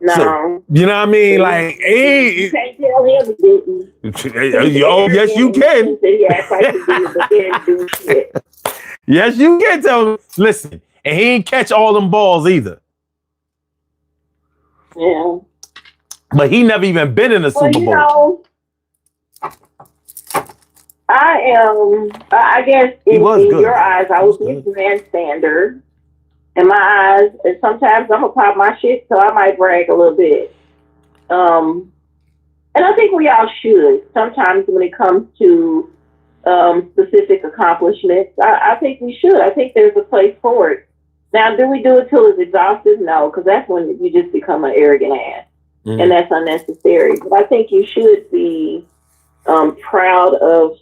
No. So, you know what I mean? Like, you can't tell him he didn't. Oh, yes, you can. He acts like he did, but didn't do shit. Yes, you can tell him. Listen, and he ain't catch all them balls either. Yeah. But he never even been in a Super Bowl. Know, I guess in your eyes, I was a grandstander. In my eyes, and sometimes I'm gonna pop my shit, so I might brag a little bit. And I think we all should. Sometimes when it comes to specific accomplishments, I think we should. I think there's a place for it. Now, do we do it till it's exhausted? No, because that's when you just become an arrogant ass, and that's unnecessary. But I think you should be proud of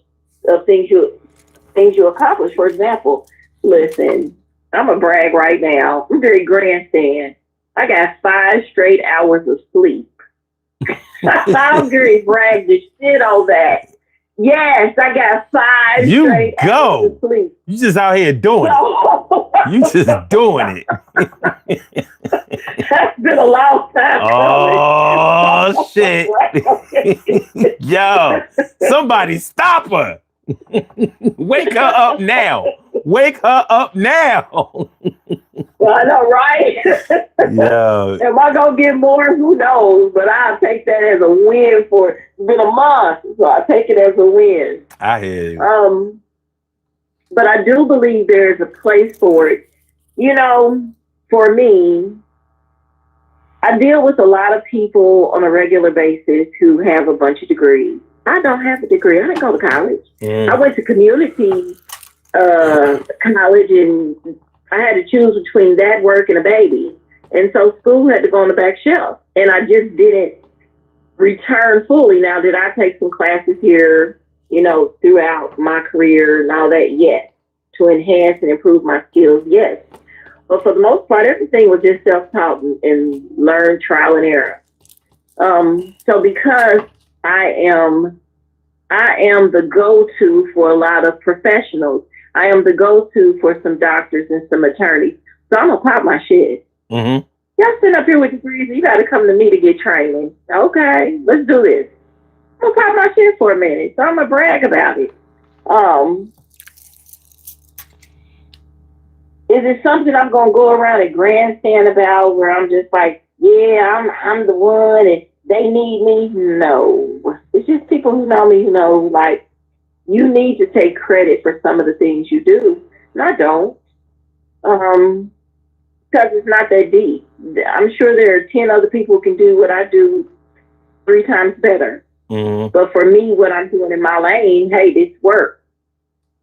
things you accomplish. For example, listen. I'm going to brag right now. I'm very grandstand. I got 5 straight hours of sleep. I'm very brag the shit on that. Yes, I got 5 straight hours of sleep. You just out here doing it. You just doing it. That's been a long time. Oh, shit. Yo, somebody stop her. Wake her up now. Wake her up now. Well, I know, right? Yo. Am I going to get more? Who knows? But I'll take that as a win for it. It's been a month, so I take it as a win. I hear you. But I do believe there's a place for it. You know, for me, I deal with a lot of people on a regular basis who have a bunch of degrees. I don't have a degree. I didn't go to college. I went to community college, and I had to choose between that work and a baby. And so school had to go on the back shelf. And I just didn't return fully. Now, did I take some classes here, you know, throughout my career and all that? Yes. To enhance and improve my skills? Yes. But for the most part, everything was just self-taught and learned trial and error. So because I am the go-to for a lot of professionals. I am the go-to for some doctors and some attorneys. So I'm going to pop my shit. Mm-hmm. Y'all sitting up here with degrees, you got to come to me to get training. Okay, let's do this. I'm going to pop my shit for a minute. So I'm going to brag about it. Is it something I'm going to go around and grandstand about where I'm just like, yeah, I'm the one and they need me? No. It's just people who know me who know, like, you need to take credit for some of the things you do. And I don't. Because it's not that deep. I'm sure there are 10 other people who can do what I do 3 times better. Mm-hmm. But for me, what I'm doing in my lane, hey, this works.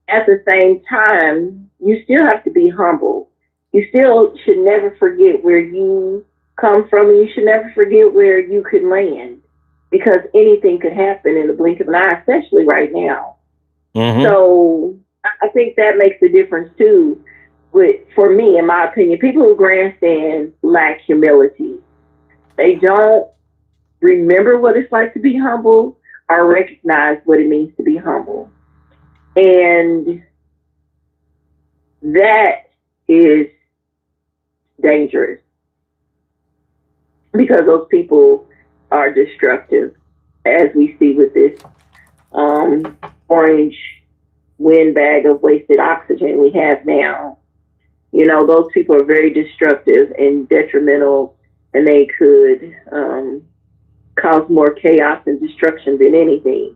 At the same time, you still have to be humble. You still should never forget where you come from, and you should never forget where you could land, because anything could happen in the blink of an eye, especially right now. Mm-hmm. So I think that makes a difference too. For me, in my opinion, people who grandstand lack humility. They don't remember what it's like to be humble or recognize what it means to be humble. And that is dangerous, because those people are destructive, as we see with this orange windbag of wasted oxygen we have now. You know, those people are very destructive and detrimental, and they could cause more chaos and destruction than anything.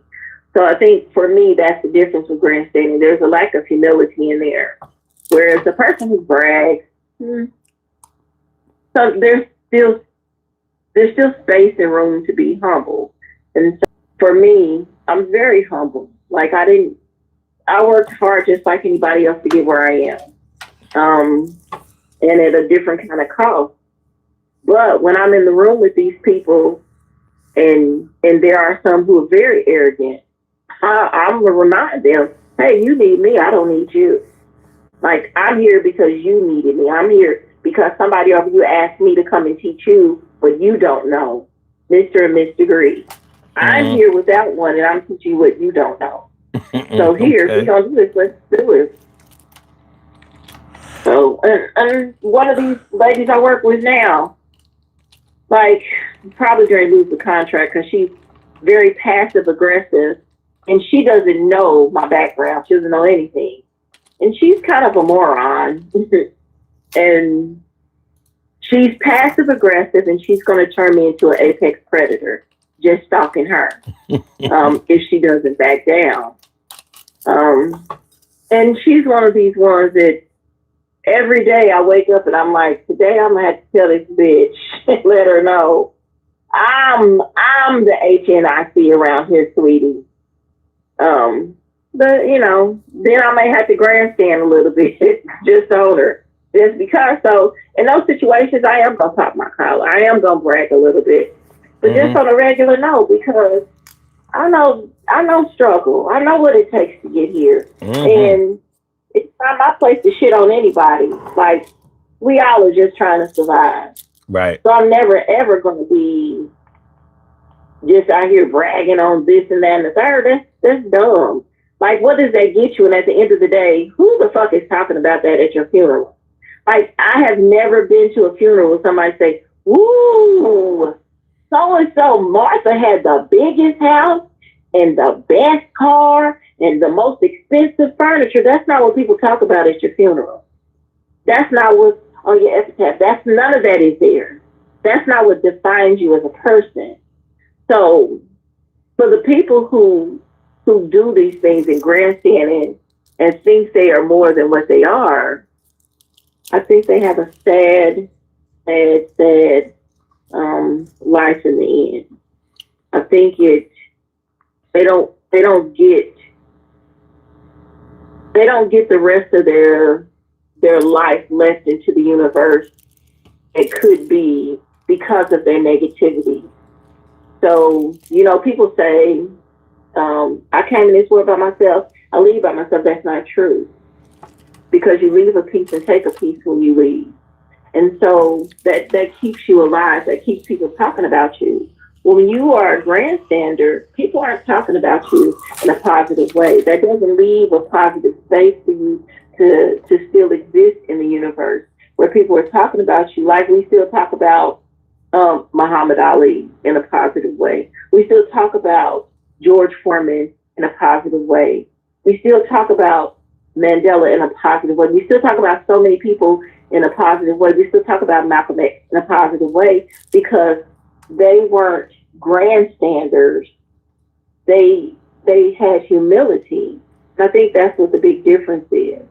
So I think for me, that's the difference with grandstanding. There's a lack of humility in there. Whereas the person who brags, so there's still space and room to be humble. And so for me, I'm very humble. Like I worked hard just like anybody else to get where I am. and at a different kind of cost. But when I'm in the room with these people, and there are some who are very arrogant, I'm gonna remind them, hey, you need me, I don't need you. Like, I'm here because you needed me. I'm here because somebody over you asked me to come and teach you, but you don't know, Mr. and Miss Degree. I'm here without one, and I'm teaching you what you don't know. So here, if we're going to do this, let's do it. So, and one of these ladies I work with now, like, probably going to lose the contract because she's very passive aggressive, and she doesn't know my background. She doesn't know anything. And she's kind of a moron. And she's passive aggressive, and she's going to turn me into an apex predator just stalking her if she doesn't back down. And she's one of these ones that every day I wake up and I'm like, today I'm going to have to tell this bitch and let her know I'm the HNIC around here, sweetie. But, you know, then I may have to grandstand a little bit just on her. Just because. So in those situations, I am going to pop my collar. I am going to brag a little bit. But just on a regular note, because I know struggle. I know what it takes to get here. And it's not my place to shit on anybody. Like, we all are just trying to survive. Right. So I'm never, ever going to be just out here bragging on this and that and the third. That's dumb. Like, what does that get you? And at the end of the day, who the fuck is talking about that at your funeral? Like, I have never been to a funeral where somebody say, "Ooh, so-and-so Martha had the biggest house and the best car and the most expensive furniture." That's not what people talk about at your funeral. That's not what's on your epitaph. None of that is there. That's not what defines you as a person. So for the people who do these things in grandstanding and think they are more than what they are, I think they have a sad life in the end. I think they don't get the rest of their life left into the universe. It could be because of their negativity. So, you know, people say, I came in this world by myself, I leave by myself. That's not true. Because you leave a piece and take a piece when you leave. And so that keeps you alive. That keeps people talking about you. Well, when you are a grandstander, people aren't talking about you in a positive way. That doesn't leave a positive space for you to still exist in the universe, where people are talking about you like we still talk about Muhammad Ali in a positive way. We still talk about George Foreman in a positive way. We still talk about Mandela in a positive way. We still talk about so many people in a positive way. We still talk about Malcolm X in a positive way because they weren't grandstanders. They had humility. And I think that's what the big difference is.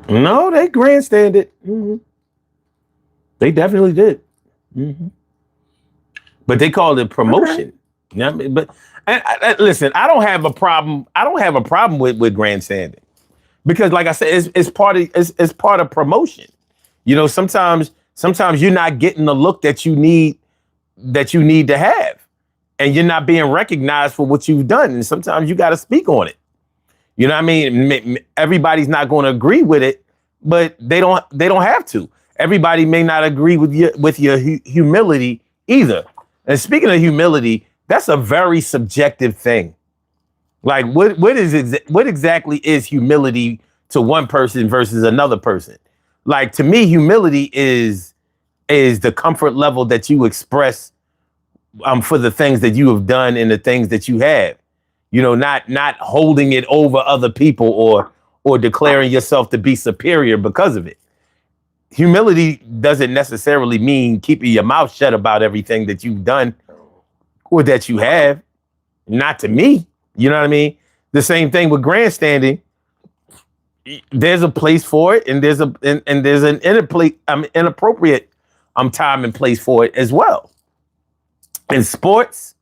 No, they grandstanded. They definitely did. But they called it promotion. Okay. You know what I mean? But listen, I don't have a problem. I don't have a problem with grandstanding because, like I said, it's part of promotion. You know, sometimes you're not getting the look that you need to have, and you're not being recognized for what you've done. And sometimes you got to speak on it. You know what I mean? Everybody's not going to agree with it, but they don't have to. Everybody may not agree with your humility either. And speaking of humility, that's a very subjective thing. Like, what exactly is humility to one person versus another person? Like, to me, humility is the comfort level that you express for the things that you have done and the things that you have. You know, not holding it over other people or declaring yourself to be superior because of it. Humility doesn't necessarily mean keeping your mouth shut about everything that you've done or that you have. Not to me. You know what I mean? The same thing with grandstanding. There's a place for it, and there's an inappropriate time and place for it as well. In sports,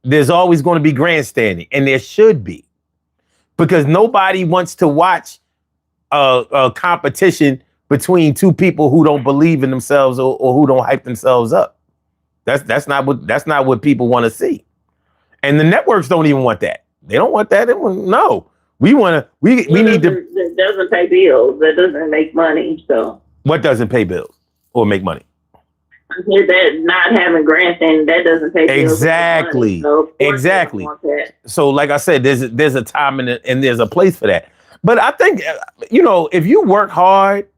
there's always going to be grandstanding, and there should be. because nobody wants to watch a competition between two people who don't believe in themselves or who don't hype themselves up. That's not what people want to see. And the networks don't even want that. They don't want that. No. We need to. That doesn't pay bills. That doesn't make money. So What doesn't pay bills or make money? That not having grandstanding, that doesn't pay bills. Exactly. So Exactly. So like I said, there's a time and there's a place for that. But I think, if you work hard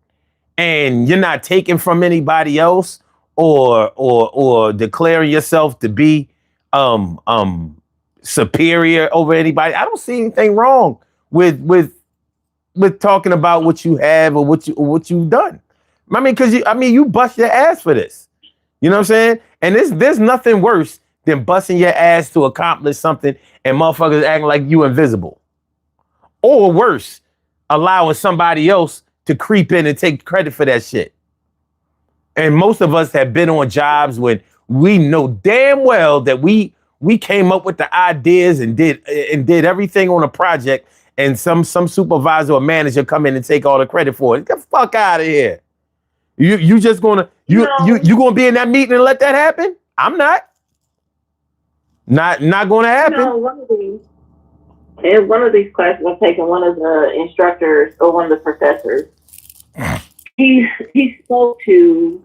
and you're not taking from anybody else or declaring yourself to be superior over anybody, I don't see anything wrong with talking about what you have or what you've done. I mean, because you bust your ass for this. You know what I'm saying? And there's nothing worse than busting your ass to accomplish something and motherfuckers acting like you invisible. Or worse, allowing somebody else to creep in and take credit for that shit. And most of us have been on jobs when we know damn well that we came up with the ideas and did everything on a project, and some supervisor or manager come in and take all the credit for it. Get the fuck out of here. You just gonna you gonna be in that meeting and let that happen? I'm not. Not gonna happen. One of these classes I've taken, one of the instructors or one of the professors, he spoke to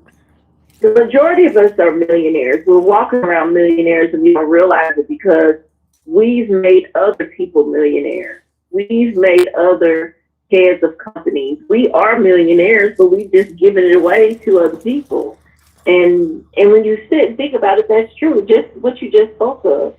the majority of us are millionaires. We're walking around millionaires and we don't realize it because we've made other people millionaires. We've made other heads of companies. We are millionaires, but we've just given it away to other people. And when you sit and think about it, that's true. Just what you just spoke of.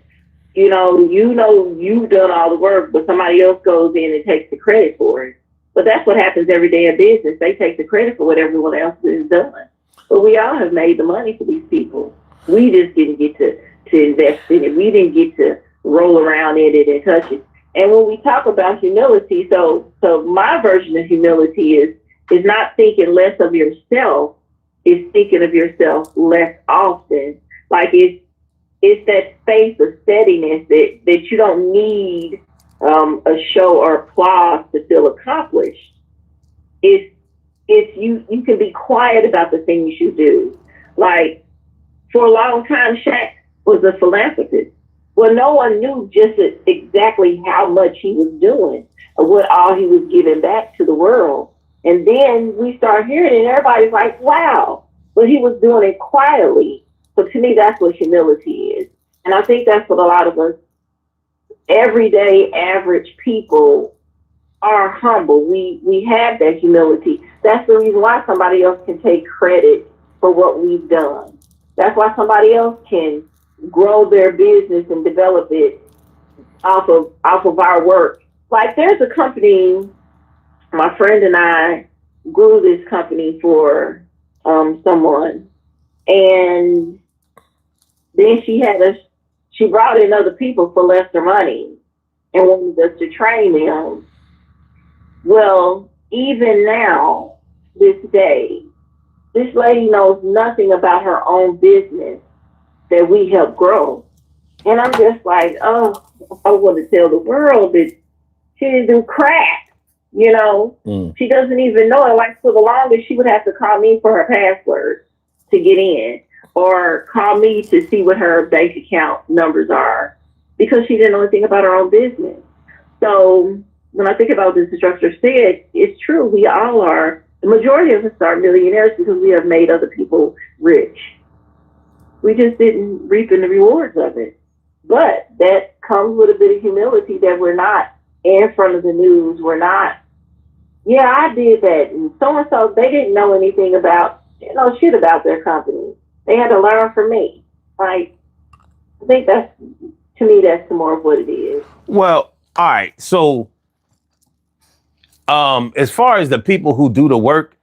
You've done all the work, but somebody else goes in and takes the credit for it. But that's what happens every day in business. They take the credit for what everyone else has done. But we all have made the money for these people. We just didn't get to invest in it. We didn't get to roll around in it and touch it. And when we talk about humility, so my version of humility is not thinking less of yourself, it's thinking of yourself less often. Like it's that space of steadiness that you don't need a show or applause to feel accomplished. It's you can be quiet about the things you do. Like for a long time, Shaq was a philanthropist. Well, no one knew just exactly how much he was doing or what all he was giving back to the world. And then we start hearing it and everybody's like, wow, but he was doing it quietly. So to me, that's what humility is. And I think that's what a lot of us, everyday average people, are humble. We have that humility. That's the reason why somebody else can take credit for what we've done. That's why somebody else can grow their business and develop it off of our work. Like there's a company, my friend and I grew this company for someone, and then she brought in other people for lesser money and wanted us to train them. Well, even now, this day, this lady knows nothing about her own business that we help grow. And I'm just like, oh, I want to tell the world that she didn't do crap. She doesn't even know it. Like for the longest, she would have to call me for her password to get in, or call me to see what her bank account numbers are, because she didn't know anything about her own business. So when I think about what this instructor said, it's true. We all are. The majority of us are millionaires because we have made other people rich. We just didn't reap in the rewards of it. But that comes with a bit of humility that we're not in front of the news. We're not, yeah, I did that. And so-and-so, they didn't know anything about, shit about their company. They had to learn from me. Like, I think that's more of what it is. Well, all right. So, as far as the people who do the work,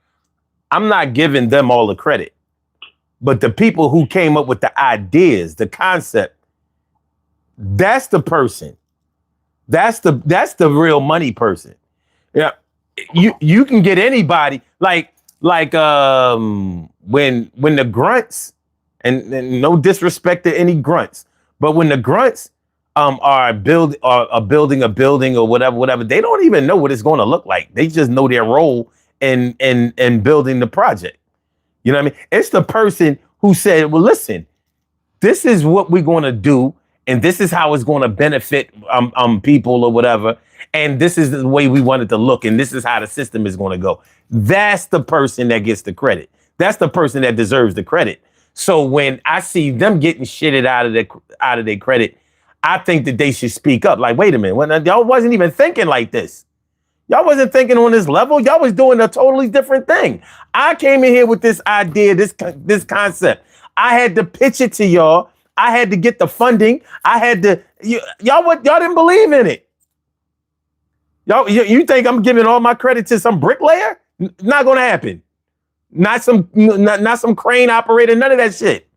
I'm not giving them all the credit. But the people who came up with the ideas, the concept, that's the person. That's the real money person. Yeah. You can get anybody like when the grunts, and no disrespect to any grunts, but when the grunts are building a building or whatever, they don't even know what it's going to look like. They just know their role in building the project. You know what I mean? It's the person who said, well, listen, this is what we're going to do, and this is how it's going to benefit people or whatever, and this is the way we want it to look, and this is how the system is going to go. That's the person that gets the credit. That's the person that deserves the credit. So when I see them getting shitted out of their credit, I think that they should speak up. Like, wait a minute, when y'all wasn't even thinking like this. Y'all wasn't thinking on this level. Y'all was doing a totally different thing. I came in here with this idea, this concept. I had to pitch it to y'all. I had to get the funding. I had to. Y'all didn't believe in it. You think I'm giving all my credit to some bricklayer? Not gonna happen. Not some crane operator. None of that shit.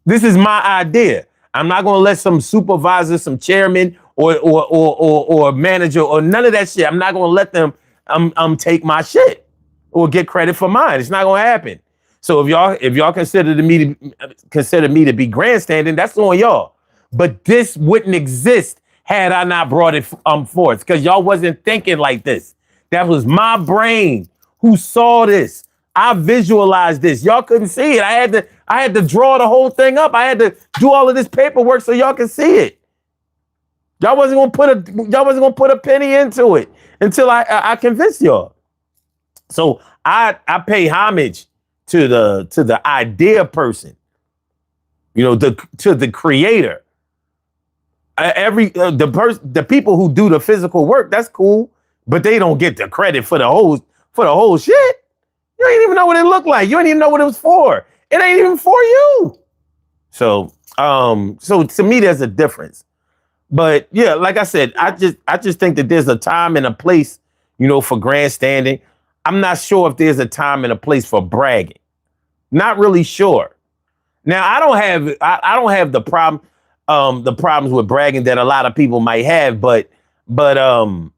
This is my idea. I'm not gonna let some supervisor, some chairman, or manager, or none of that shit. I'm not gonna let them take my shit or get credit for mine. It's not gonna happen. So if y'all consider me to be grandstanding, that's on y'all. But this wouldn't exist had I not brought it forth, because y'all wasn't thinking like this. That was my brain who saw this. I visualized this. Y'all couldn't see it. I had to draw the whole thing up. I had to do all of this paperwork so y'all can see it. Y'all wasn't gonna put a penny into it until I convinced y'all. So I pay homage to the idea person, to the creator. The people who do the physical work, that's cool, but they don't get the credit for the whole shit. You don't even know what it looked like. You don't even know what it was for. It ain't even for you. So to me, there's a difference. But yeah, like I said, I just think that there's a time and a place, for grandstanding. I'm not sure if there's a time and a place for bragging. Not really sure. Now, I don't have the problems with bragging that a lot of people might have, but I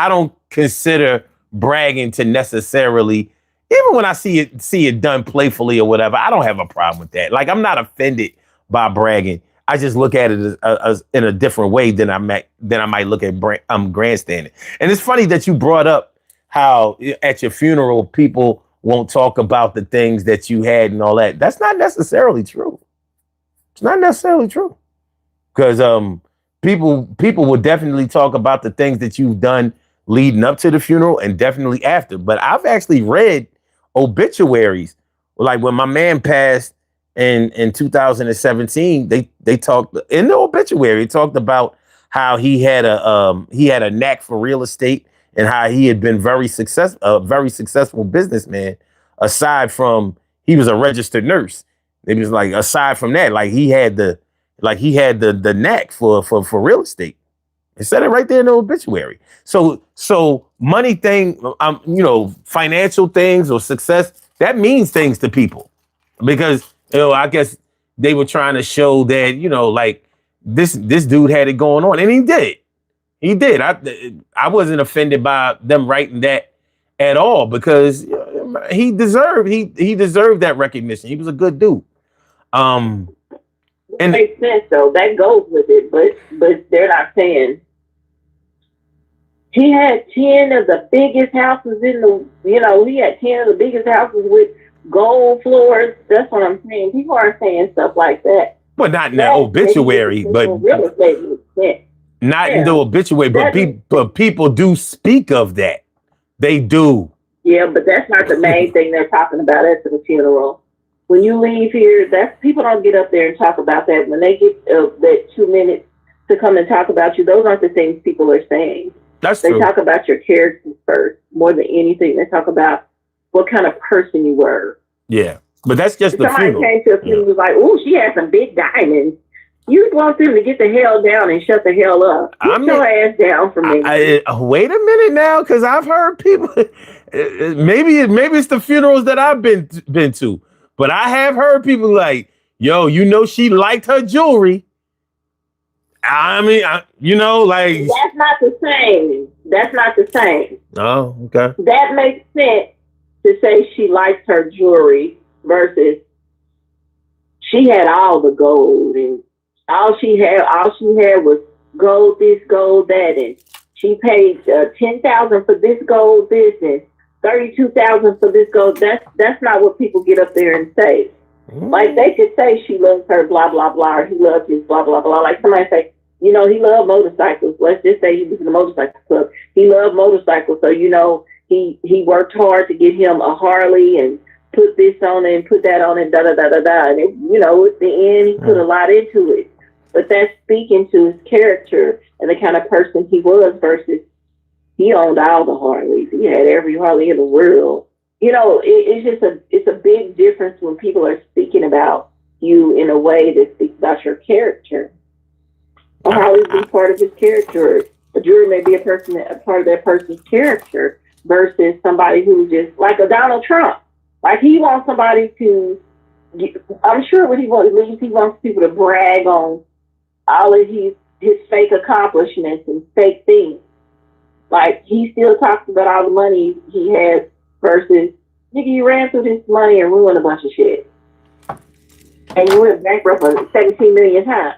don't consider bragging to necessarily, even when I see it done playfully or whatever, I don't have a problem with that. Like, I'm not offended by bragging. I just look at it as in a different way than I might look at grandstanding. And it's funny that you brought up how at your funeral people won't talk about the things that you had and all that. That's not necessarily true. It's not necessarily true, because people will definitely talk about the things that you've done leading up to the funeral and definitely after. But I've actually read obituaries, like when my man passed in 2017. They talked in the obituary. It talked about how he had a knack for real estate and how he had been a very successful businessman. Aside from he was a registered nurse, it was like aside from that, he had the knack for real estate. It said it right there in the obituary. So money thing, financial things or success, that means things to people, because I guess they were trying to show that this dude had it going on, and he did. He did. I wasn't offended by them writing that at all, because he deserved that recognition. He was a good dude. And makes sense though. That goes with it, but they're not saying he had 10 of the biggest houses he had 10 of the biggest houses with gold floors. That's what I'm saying. People aren't saying stuff like that. Well, not in the obituary, but real estate. Not in the obituary, but people do speak of that. They do. Yeah, but that's not the main thing they're talking about at the funeral. When you leave here, people don't get up there and talk about that. When they get that 2 minutes to come and talk about you, those aren't the things people are saying. That's true. They talk about your character first, more than anything. They talk about what kind of person you were. Yeah, but that's just the funeral. Somebody came to a funeral and was like, "Ooh, she has some big diamonds." You want them to get the hell down and shut the hell up. Get your ass down from me. Wait a minute now, because I've heard people. Maybe it's the funerals that I've been to, but I have heard people like, "Yo, she liked her jewelry." I mean, that's not the same. That's not the same. Oh, okay. That makes sense to say she likes her jewelry versus she had all the gold and All she had was gold this, gold that, and she paid 10,000 for this gold this, and 32,000 for this gold. That's not what people get up there and say. Like they could say she loves her blah blah blah, or he loves his blah blah blah. Like somebody say, he loved motorcycles. Let's just say he was in the motorcycle club. He loved motorcycles, so he worked hard to get him a Harley and put this on it and put that on it, da da da da da. And at the end he put a lot into it. But that's speaking to his character and the kind of person he was versus he owned all the Harleys. He had every Harley in the world. It's a big difference when people are speaking about you in a way that speaks about your character. A Harley be part of his character. A jewelry may be a part of that person's character versus somebody who's just like a Donald Trump. Like he wants somebody to. I'm sure what he wants people to brag on all of his fake accomplishments and fake things. Like he still talks about all the money he has versus nigga, you ran through this money and ruined a bunch of shit, and you went bankrupt 17 million times.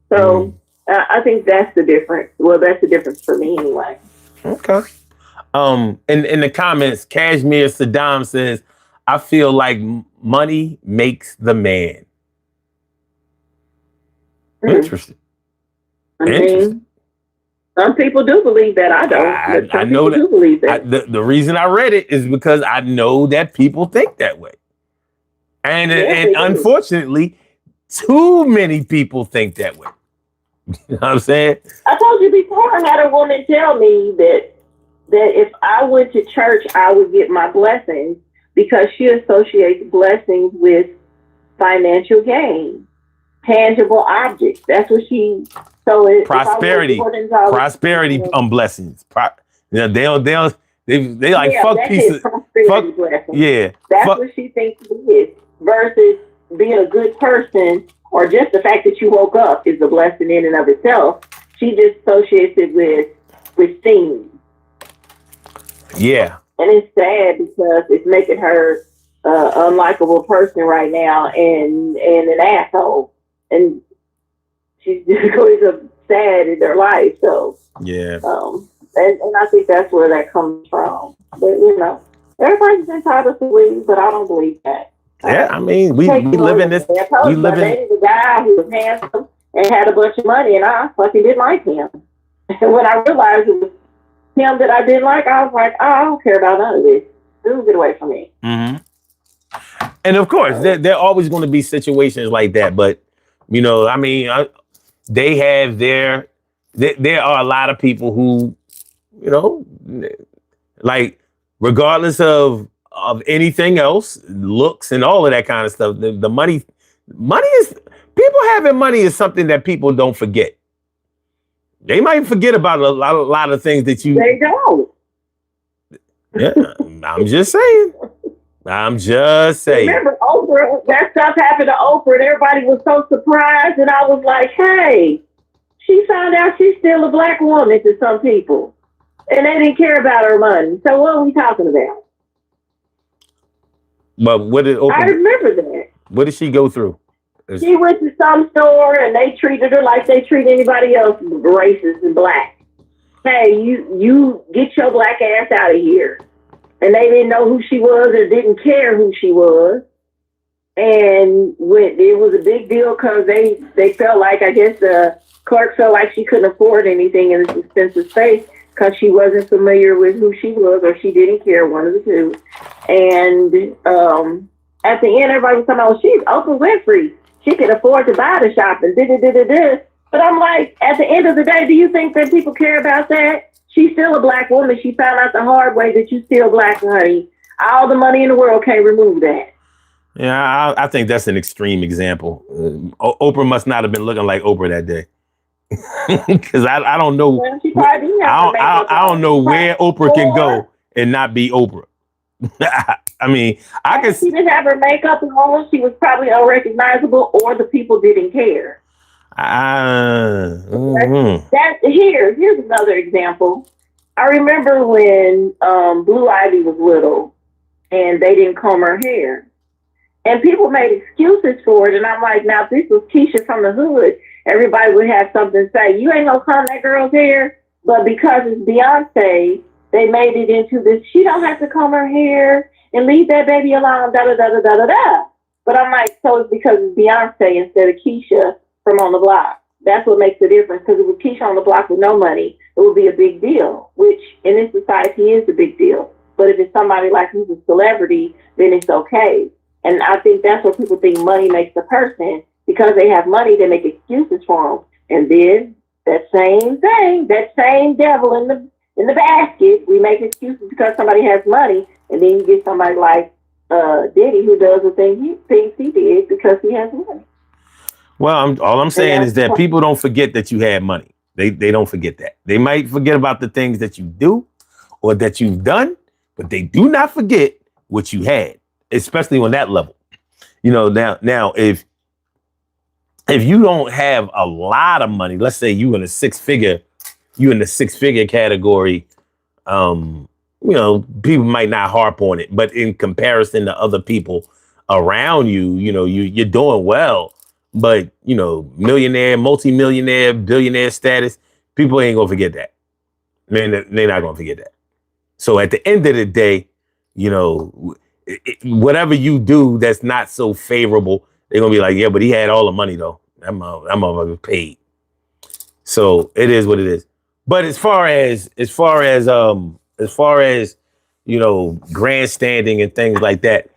So I think that's the difference. Well, that's the difference for me anyway. Okay. In the comments, Cashmere Saddam says, "I feel like money makes the man." Interesting. Interesting. Some people do believe that. I don't. I know that. Do believe that. The reason I read it is because I know that people think that way, and unfortunately, too many people think that way. You know what I'm saying? I told you before. I had a woman tell me that if I went to church, I would get my blessings because she associates blessings with financial gain, tangible objects. That's what she. So prosperity blessings. They like fuck pieces. Fuck blessing. Yeah. That's what she thinks it is versus being a good person or just the fact that you woke up is a blessing in and of itself. She just associates it with things. Yeah. And it's sad because it's making her unlikable person right now and an asshole. And she's just going to sad in their life. So yeah. And I think that's where that comes from. But everybody's entitled to believe, but I don't believe that. Yeah, I mean, we live in this. We live in. The guy who was handsome and had a bunch of money, and I fucking didn't like him. And when I realized it was him that I didn't like, I was like, oh, I don't care about none of this. Dude, get away from me. Mm-hmm. And of course, there are always going to be situations like that. But I mean, they have there are a lot of people who, like, regardless of anything else, looks and all of that kind of stuff, the money is, people having money is something that people don't forget. They might forget about a lot of things that you. They don't. Yeah, I'm just saying. Remember Oprah? That stuff happened to Oprah, and everybody was so surprised, and I was like, "Hey, she found out she's still a black woman to some people, and they didn't care about her money. So what are we talking about?" But what did Oprah? I remember that. What did she go through? She went to some store and they treated her like they treat anybody else, racist and black. Hey, you get your black ass out of here. And they didn't know who she was or didn't care who she was. And it was a big deal because they felt like, I guess the clerk felt like she couldn't afford anything in this expensive space because she wasn't familiar with who she was or she didn't care, one of the two. And at the end, everybody was talking about, she's Oprah Winfrey. She can afford to buy the shop and da-da-da-da-da. But I'm like, at the end of the day, do you think that people care about that? She's still a black woman. She found out the hard way that you still black, honey. All the money in the world can't remove that. Yeah, I think that's an extreme example. Oprah must not have been looking like Oprah that day. Because I don't know. Well, I don't know where Oprah can go and not be Oprah. I mean, she didn't have her makeup on. She was probably unrecognizable, or the people didn't care. Here's another example. I remember when Blue Ivy was little, and they didn't comb her hair, and people made excuses for it. And I'm like, now if this was Keisha from the hood, everybody would have something to say. You ain't gonna comb that girl's hair, but because it's Beyonce, they made it into this. She don't have to comb her hair and leave that baby alone. Da da da da da da da. But I'm like, so it's because it's Beyonce instead of Keisha from On the Block. That's what makes the difference. Because if it was Keisha on the Block with no money, it would be a big deal, which in this society is a big deal. But if it's somebody like who's a celebrity, then it's okay. And I think that's what people think money makes the person. Because they have money, they make excuses for them. And then that same thing, that same devil in the basket, we make excuses because somebody has money. And then you get somebody like Diddy who does the thing he thinks he did because he has money. Well, all I'm saying is that people don't forget that you had money. They don't forget that. They might forget about the things that you do or that you've done, but they do not forget what you had, especially on that level. You know, now if you don't have a lot of money, let's say you in the six figure category, you know, people might not harp on it, but in comparison to other people around you, you know, you're doing well. But, you know, millionaire, multimillionaire, billionaire status, people ain't gonna forget that. Man, they're not gonna forget that. So at the end of the day, you know, whatever you do that's not so favorable, they're gonna be like, yeah, but he had all the money though. That motherfucker paid. So it is what it is. But as far as you know, grandstanding and things like that,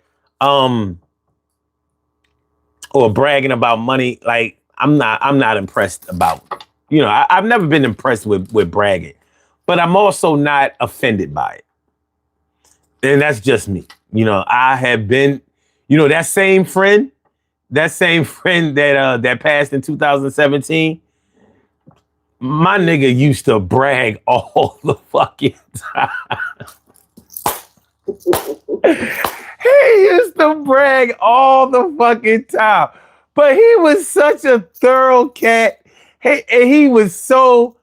or bragging about money, like I'm not impressed about, you know, I've never been impressed with bragging, but I'm also not offended by it. And that's just me. You know, I have been, you know, that same friend that passed in 2017, my nigga used to brag all the fucking time. He used to brag all the fucking time. But he was such a thorough cat. And he was so,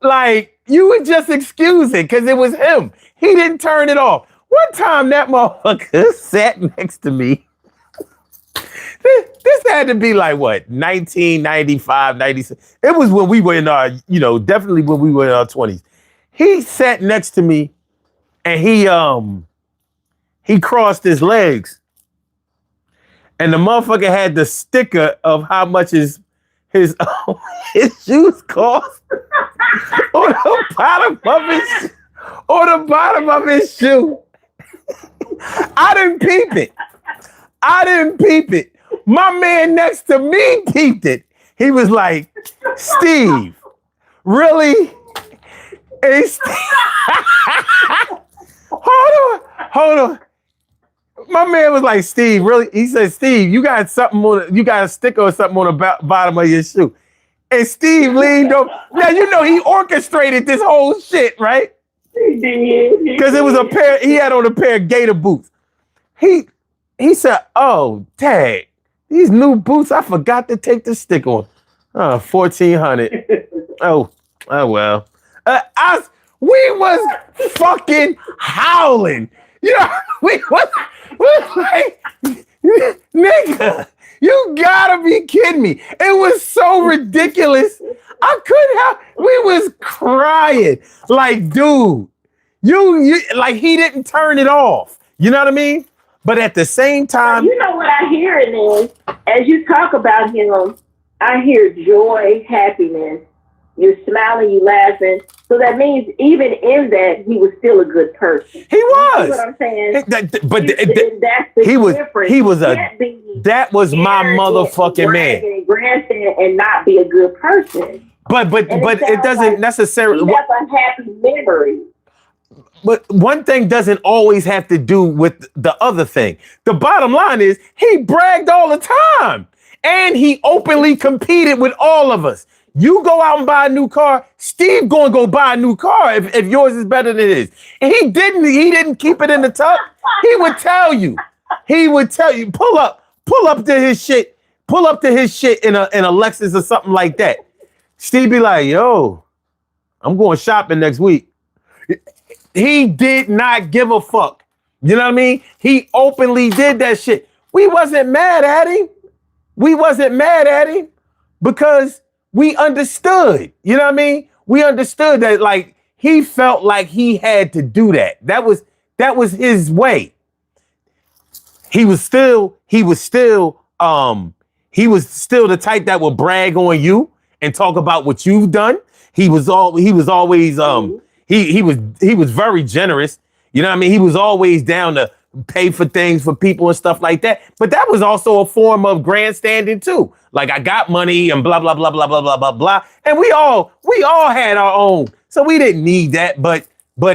like, you would just excuse it because it was him. He didn't turn it off. One time that motherfucker sat next to me. This had to be like, what, 1995, 96. It was when we were in our, you know, definitely when we were in our 20s. He sat next to me and he crossed his legs. And the motherfucker had the sticker of how much his shoes cost on the bottom of his shoe. I didn't peep it. My man next to me peeped it. He was like, Steve, really? And hold on. My man was like, Steve, really? He said, Steve, you got a sticker or something on the bottom of your shoe. And Steve leaned over. Now, you know, he orchestrated this whole shit, right? He did. Because it was he had on a pair of gator boots. He said, oh, dang, these new boots, I forgot to take the sticker on. $1,400. Oh, well. We was fucking howling. You know, we was like, nigga, you gotta be kidding me. It was so ridiculous. I couldn't have, we was crying. Like, dude, you like he didn't turn it off. You know what I mean? But at the same time, you know what I hear it is, as you talk about him, I hear joy, happiness. You're smiling, you laughing. So that means even in that, he was still a good person. He was. You know what I'm saying? That's the difference. That was my motherfucking man. And grandstand and not be a good person. But it doesn't necessarily. That's a happy memory. But one thing doesn't always have to do with the other thing. The bottom line is he bragged all the time. And he openly competed with all of us. You go out and buy a new car, Steve gonna go buy a new car if yours is better than his. And he didn't keep it in the tuck. He would tell you, pull up to his shit in a Lexus or something like that. Steve be like, yo, I'm going shopping next week. He did not give a fuck. You know what I mean? He openly did that shit. We wasn't mad at him. because we understood. You know what I mean? We understood that, like, he felt like he had to do that. That was his way. He was still the type that would brag on you and talk about what you've done. He was always he was very generous. You know what I mean? He was always down to pay for things for people and stuff like that. But that was also a form of grandstanding too. Like, I got money and blah blah blah blah blah blah blah blah. And we all had our own, so we didn't need that. But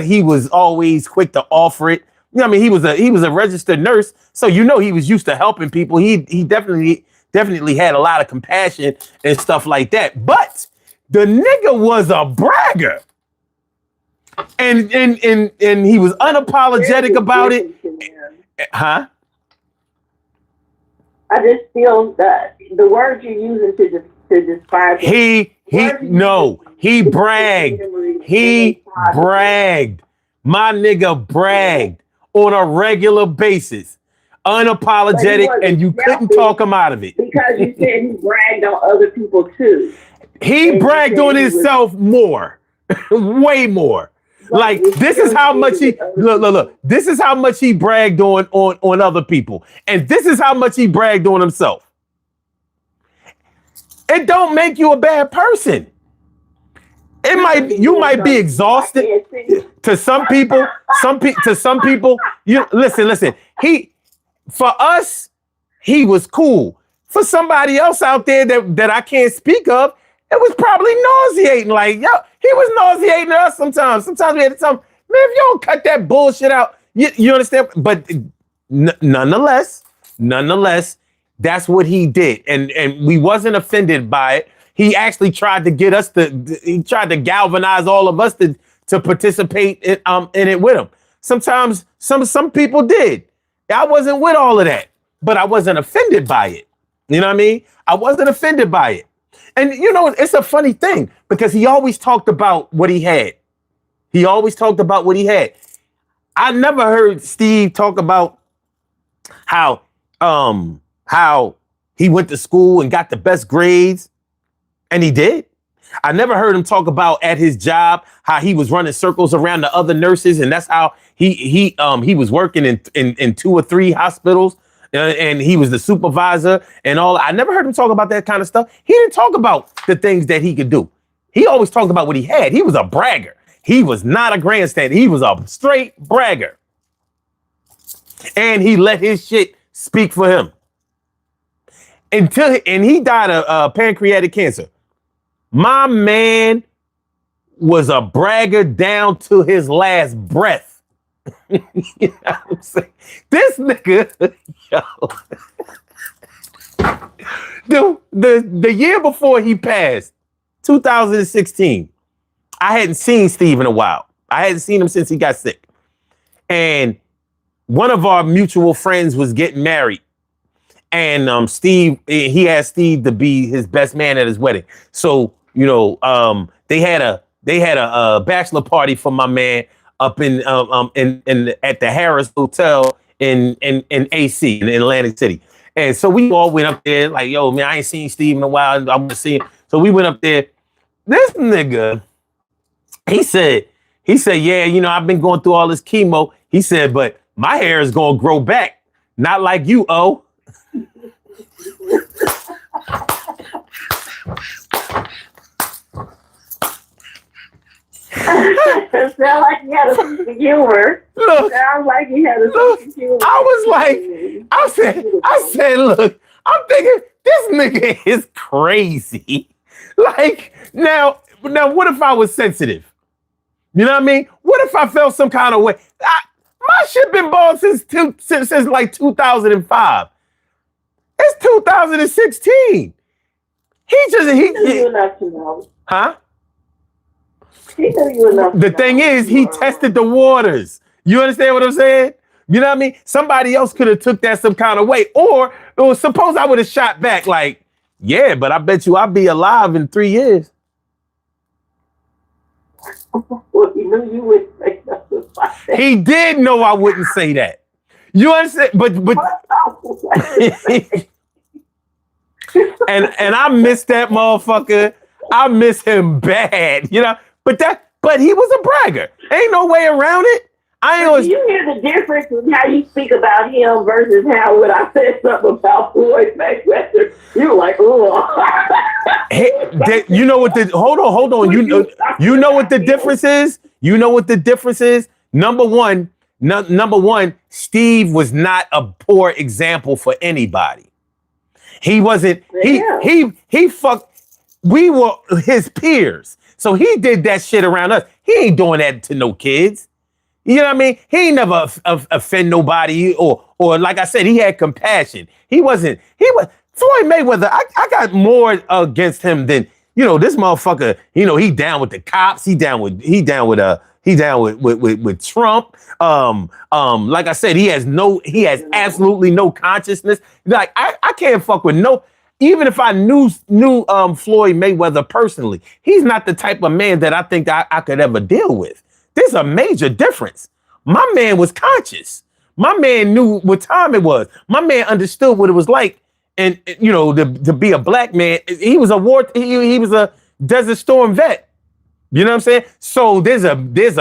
he was always quick to offer it. You know what I mean? He was a registered nurse, so he was used to helping people. He definitely had a lot of compassion and stuff like that. But the nigga was a bragger. And he was unapologetic about it. Huh? I just feel that the words you're using to describe he bragged. He bragged. My nigga bragged on a regular basis. Unapologetic, and you couldn't talk him out of it. Because you said he bragged on other people too. He bragged on himself more. Way more. Like, this is how much he look. This is how much he bragged on other people, and this is how much he bragged on himself. It don't make you a bad person. You might be exhausted. To some people. You listen. For us, he was cool. For somebody else out there that I can't speak of, it was probably nauseating. Like, yo, he was nauseating us sometimes. Sometimes we had to tell him, man, if you don't cut that bullshit out, you understand? But nonetheless, that's what he did. And we wasn't offended by it. He actually tried to get us he tried to galvanize all of us to participate in it with him. Sometimes some people did. I wasn't with all of that, but I wasn't offended by it. You know what I mean? I wasn't offended by it. And, you know, it's a funny thing because he always talked about what he had. I never heard Steve talk about how he went to school and got the best grades, and he did. I never heard him talk about at his job how he was running circles around the other nurses, and that's how he was working in 2 or 3 hospitals. And he was the supervisor and all. I never heard him talk about that kind of stuff. He didn't talk about the things that he could do. He always talked about what he had. He was a bragger. He was not a grandstander. He was a straight bragger. And he let his shit speak for him. And he died of pancreatic cancer. My man was a bragger down to his last breath. You know what I'm saying? This nigga, yo, the year before he passed, 2016, I hadn't seen Steve in a while. I hadn't seen him since he got sick. And one of our mutual friends was getting married. And Steve, he asked Steve to be his best man at his wedding. So, you know, they had a bachelor party for my man up in at the Harris Hotel in AC in Atlantic City. And so we all went up there like, yo, man, I ain't seen Steve in a while. I want to see him. So we went up there. This nigga, he said, yeah, you know, I've been going through all this chemo. He said, but my hair is going to grow back. Not like you, O. Sound like he had a sense of humor. Look, Sounds like he had a sense of humor. I said, look, I'm thinking this nigga is crazy. Like, now, what if I was sensitive? You know what I mean? What if I felt some kind of way? My shit been bald since like 2005. It's 2016. He knew you enough to know. Huh? He knew you enough. The thing is, he tested the waters. You understand what I'm saying? You know what I mean? Somebody else could have took that some kind of way. Or suppose I would have shot back like, yeah, but I bet you I'll be alive in 3 years. Well, he knew you would say that. He did know I wouldn't say that. You understand? But and I miss that motherfucker. I miss him bad, you know. But he was a bragger. Ain't no way around it. I ain't Do always. you hear the difference in how you speak about him versus how when I said something about Floyd Mayweather, you were like, oh. Hey, you know what the hold on. You know what the difference is? You know what the difference is? Number one, Steve was not a poor example for anybody. He wasn't, Yeah. he fucked, we were his peers. So he did that shit around us. He ain't doing that to no kids. You know what I mean? He ain't never offend nobody or like I said, he had compassion. He was Floyd Mayweather. I got more against him than, you know, this motherfucker, you know, he down with the cops. He down with Trump. Like I said, he has absolutely no consciousness. Like I can't fuck with no, even if I knew Floyd Mayweather personally, he's not the type of man that I think I could ever deal with. There's a major difference. My man was conscious. My man knew what time it was. My man understood what it was like, and you know, to be a black man. He was he was a Desert Storm vet. You know what I'm saying? So there's a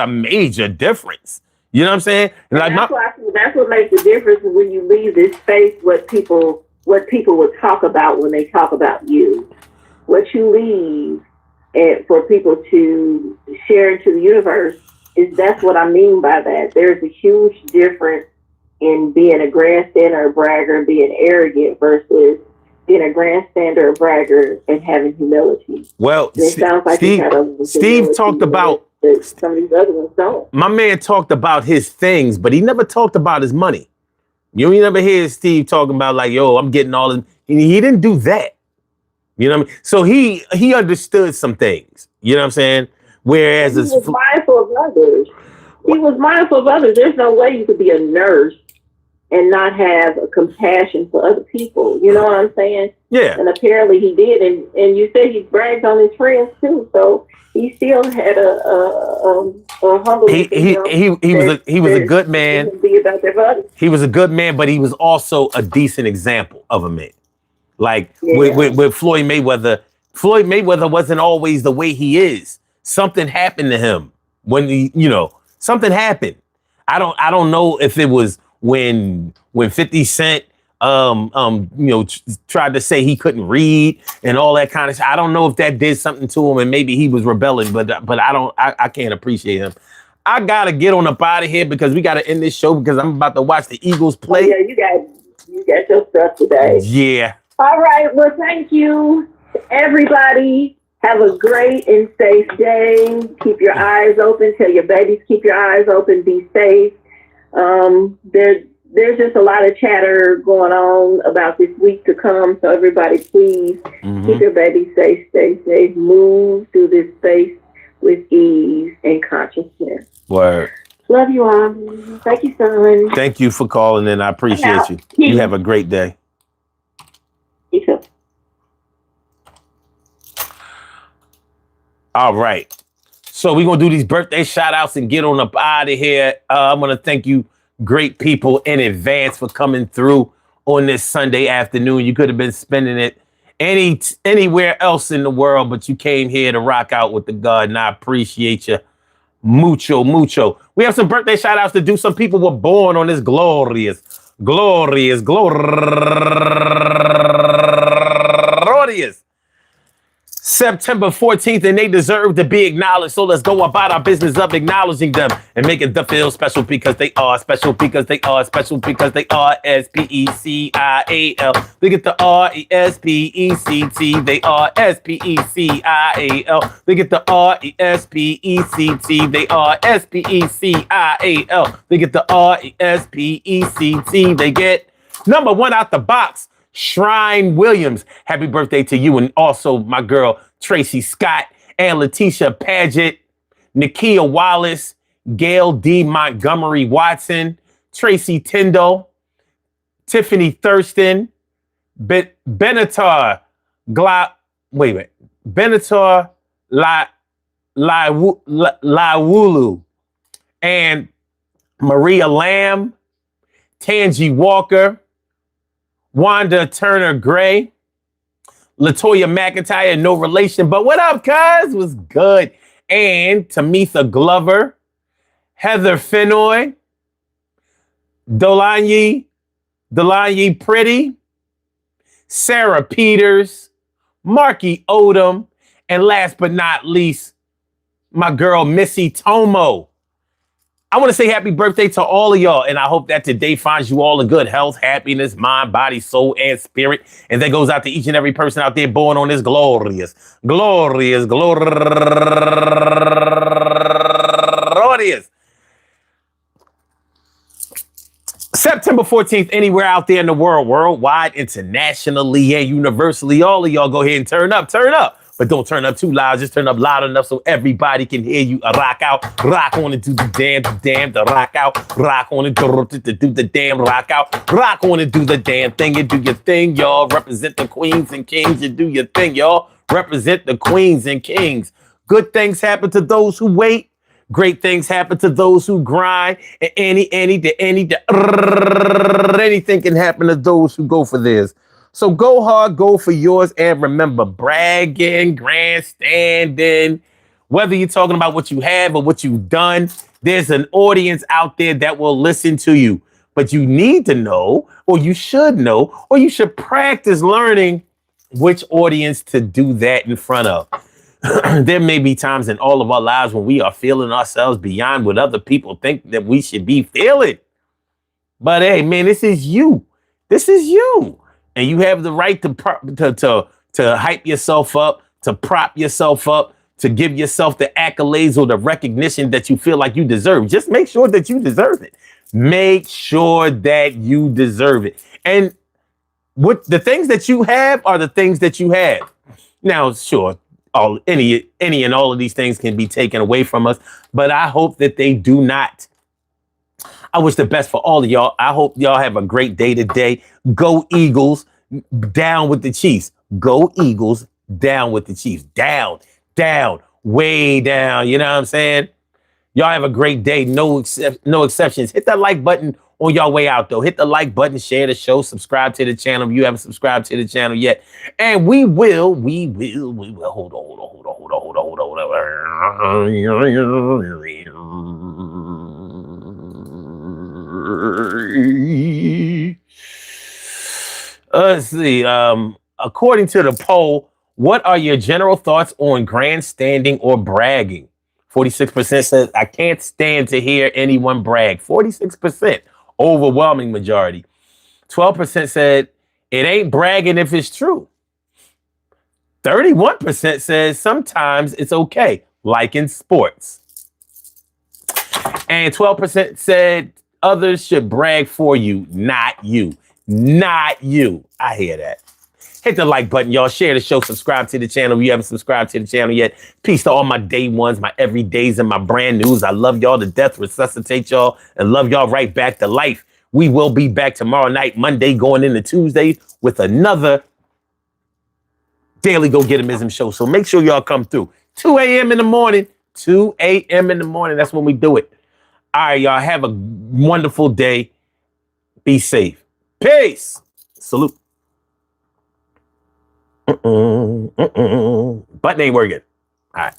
major difference. You know what I'm saying? Like that's what makes the difference when you leave this space. What people will talk about when they talk about you. What you leave and for people to share into the universe that's what I mean by that. There's a huge difference in being a grandstander, a bragger, and being arrogant versus being a grandstander, a bragger, and having humility. Well, it sounds like Steve talked about some of these other ones don't. My man talked about his things, but he never talked about his money. You never hear Steve talking about like, yo, I'm getting all this. He didn't do that. You know what I mean? So he understood some things. You know what I'm saying? Whereas he was mindful of others. He was mindful of others. There's no way you could be a nurse and not have a compassion for other people. You know what I'm saying? Yeah. And apparently he did. And you said he bragged on his friends too. So he still had a humble. He was a good man. He was a good man, but he was also a decent example of a man. Like with Floyd Mayweather. Floyd Mayweather wasn't always the way he is. Something happened to him when something happened. I don't know if it was when 50 Cent tried to say he couldn't read and all that kind of stuff. I don't know if that did something to him and maybe he was rebelling, but I can't appreciate him. I gotta get on up out of here because we gotta end this show because I'm about to watch the Eagles play. Oh, yeah, you got your stuff today. Yeah. All right. Well, thank you, everybody. Have a great and safe day. Keep your eyes open. Tell your babies, keep your eyes open. Be safe. There's just a lot of chatter going on about this week to come. So everybody, please keep your babies safe, stay safe, move through this space with ease and consciousness. Word. Love you all. Thank you, son. Thank you for calling in. I appreciate you. You have a great day. You too. All right. So we're going to do these birthday shout outs and get on up out of here. I'm going to thank you, great people, in advance for coming through on this Sunday afternoon. You could have been spending it anywhere else in the world, but you came here to rock out with the God, and I appreciate you mucho, mucho. We have some birthday shout outs to do. Some people were born on this glorious September 14th, and they deserve to be acknowledged. So let's go about our business of acknowledging them and making them feel special because they are special, because they are special, because they are S-P-E-C-I-A-L. Look at the R-E-S-P-E-C-T. They are S-P-E-C-I-A-L. Look at the R-E-S-P-E-C-T. They are S-P-E-C-I-A-L. Look at the R-E-S-P-E-C-T. They get number one out the box. Shrine Williams, happy birthday to you, and also my girl Tracy Scott and Letitia Paget, Nakia Wallace, Gail D. Montgomery Watson, Tracy Tyndall, Tiffany Thurston, Benatar Lawulu, and Maria Lamb, Tangi Walker, Wanda Turner Gray, Latoya McIntyre, no relation, but what up, cuz? Was good. And Tamitha Glover, Heather Fenoy, Delaney Pretty, Sarah Peters, Marky Odom, and last but not least, my girl Missy Tomo. I want to say happy birthday to all of y'all, and I hope that today finds you all in good health, happiness, mind, body, soul, and spirit. And that goes out to each and every person out there born on this glorious September 14th, anywhere out there in the world, worldwide, internationally, and universally. All of y'all go ahead and turn up. But don't turn up too loud. Just turn up loud enough so everybody can hear you. Rock out, rock on and do the damn, the rock out. Rock on and do the damn, rock out. Rock on and do the damn thing. You do your thing, y'all. Represent the queens and kings. You do your thing, y'all. Represent the queens and kings. Good things happen to those who wait. Great things happen to those who grind. And anything can happen to those who go for theirs. So go hard, go for yours, and remember, bragging, grandstanding, whether you're talking about what you have or what you've done, there's an audience out there that will listen to you. But you need to know, or you should know, or you should practice learning which audience to do that in front of. There may be times in all of our lives when we are feeling ourselves beyond what other people think that we should be feeling. But hey, man, this is you. This is you. And you have the right to hype yourself up, to prop yourself up, to give yourself the accolades or the recognition that you feel like you deserve. Just make sure that you deserve it. Make sure that you deserve it. And what the things that you have are the things that you have. Now, sure, any and all of these things can be taken away from us, but I hope that they do not. I wish the best for all of y'all. I hope y'all have a great day today. Go Eagles, down with the Chiefs. Go Eagles, down with the Chiefs. Down, way down. You know what I'm saying? Y'all have a great day. No exceptions. Hit that like button on your way out, though. Hit the like button, share the show, subscribe to the channel if you haven't subscribed to the channel yet. And we will, hold on. Let's see. According to the poll, what are your general thoughts on grandstanding or bragging? 46% says, I can't stand to hear anyone brag. 46%, overwhelming majority. 12% said, it ain't bragging if it's true. 31% says, sometimes it's okay, like in sports. And 12% said, others should brag for you, not you. Not you. I hear that. Hit the like button, y'all. Share the show. Subscribe to the channel if you haven't subscribed to the channel yet. Peace to all my day ones, my everydays, and my brand news. I love y'all to death, resuscitate y'all, and love y'all right back to life. We will be back tomorrow night, Monday, going into Tuesday, with another Daily Go Getimism show. So make sure y'all come through. 2 a.m. in the morning. 2 a.m. in the morning. That's when we do it. All right, y'all. Have a wonderful day. Be safe. Peace. Salute. Button ain't working. All right.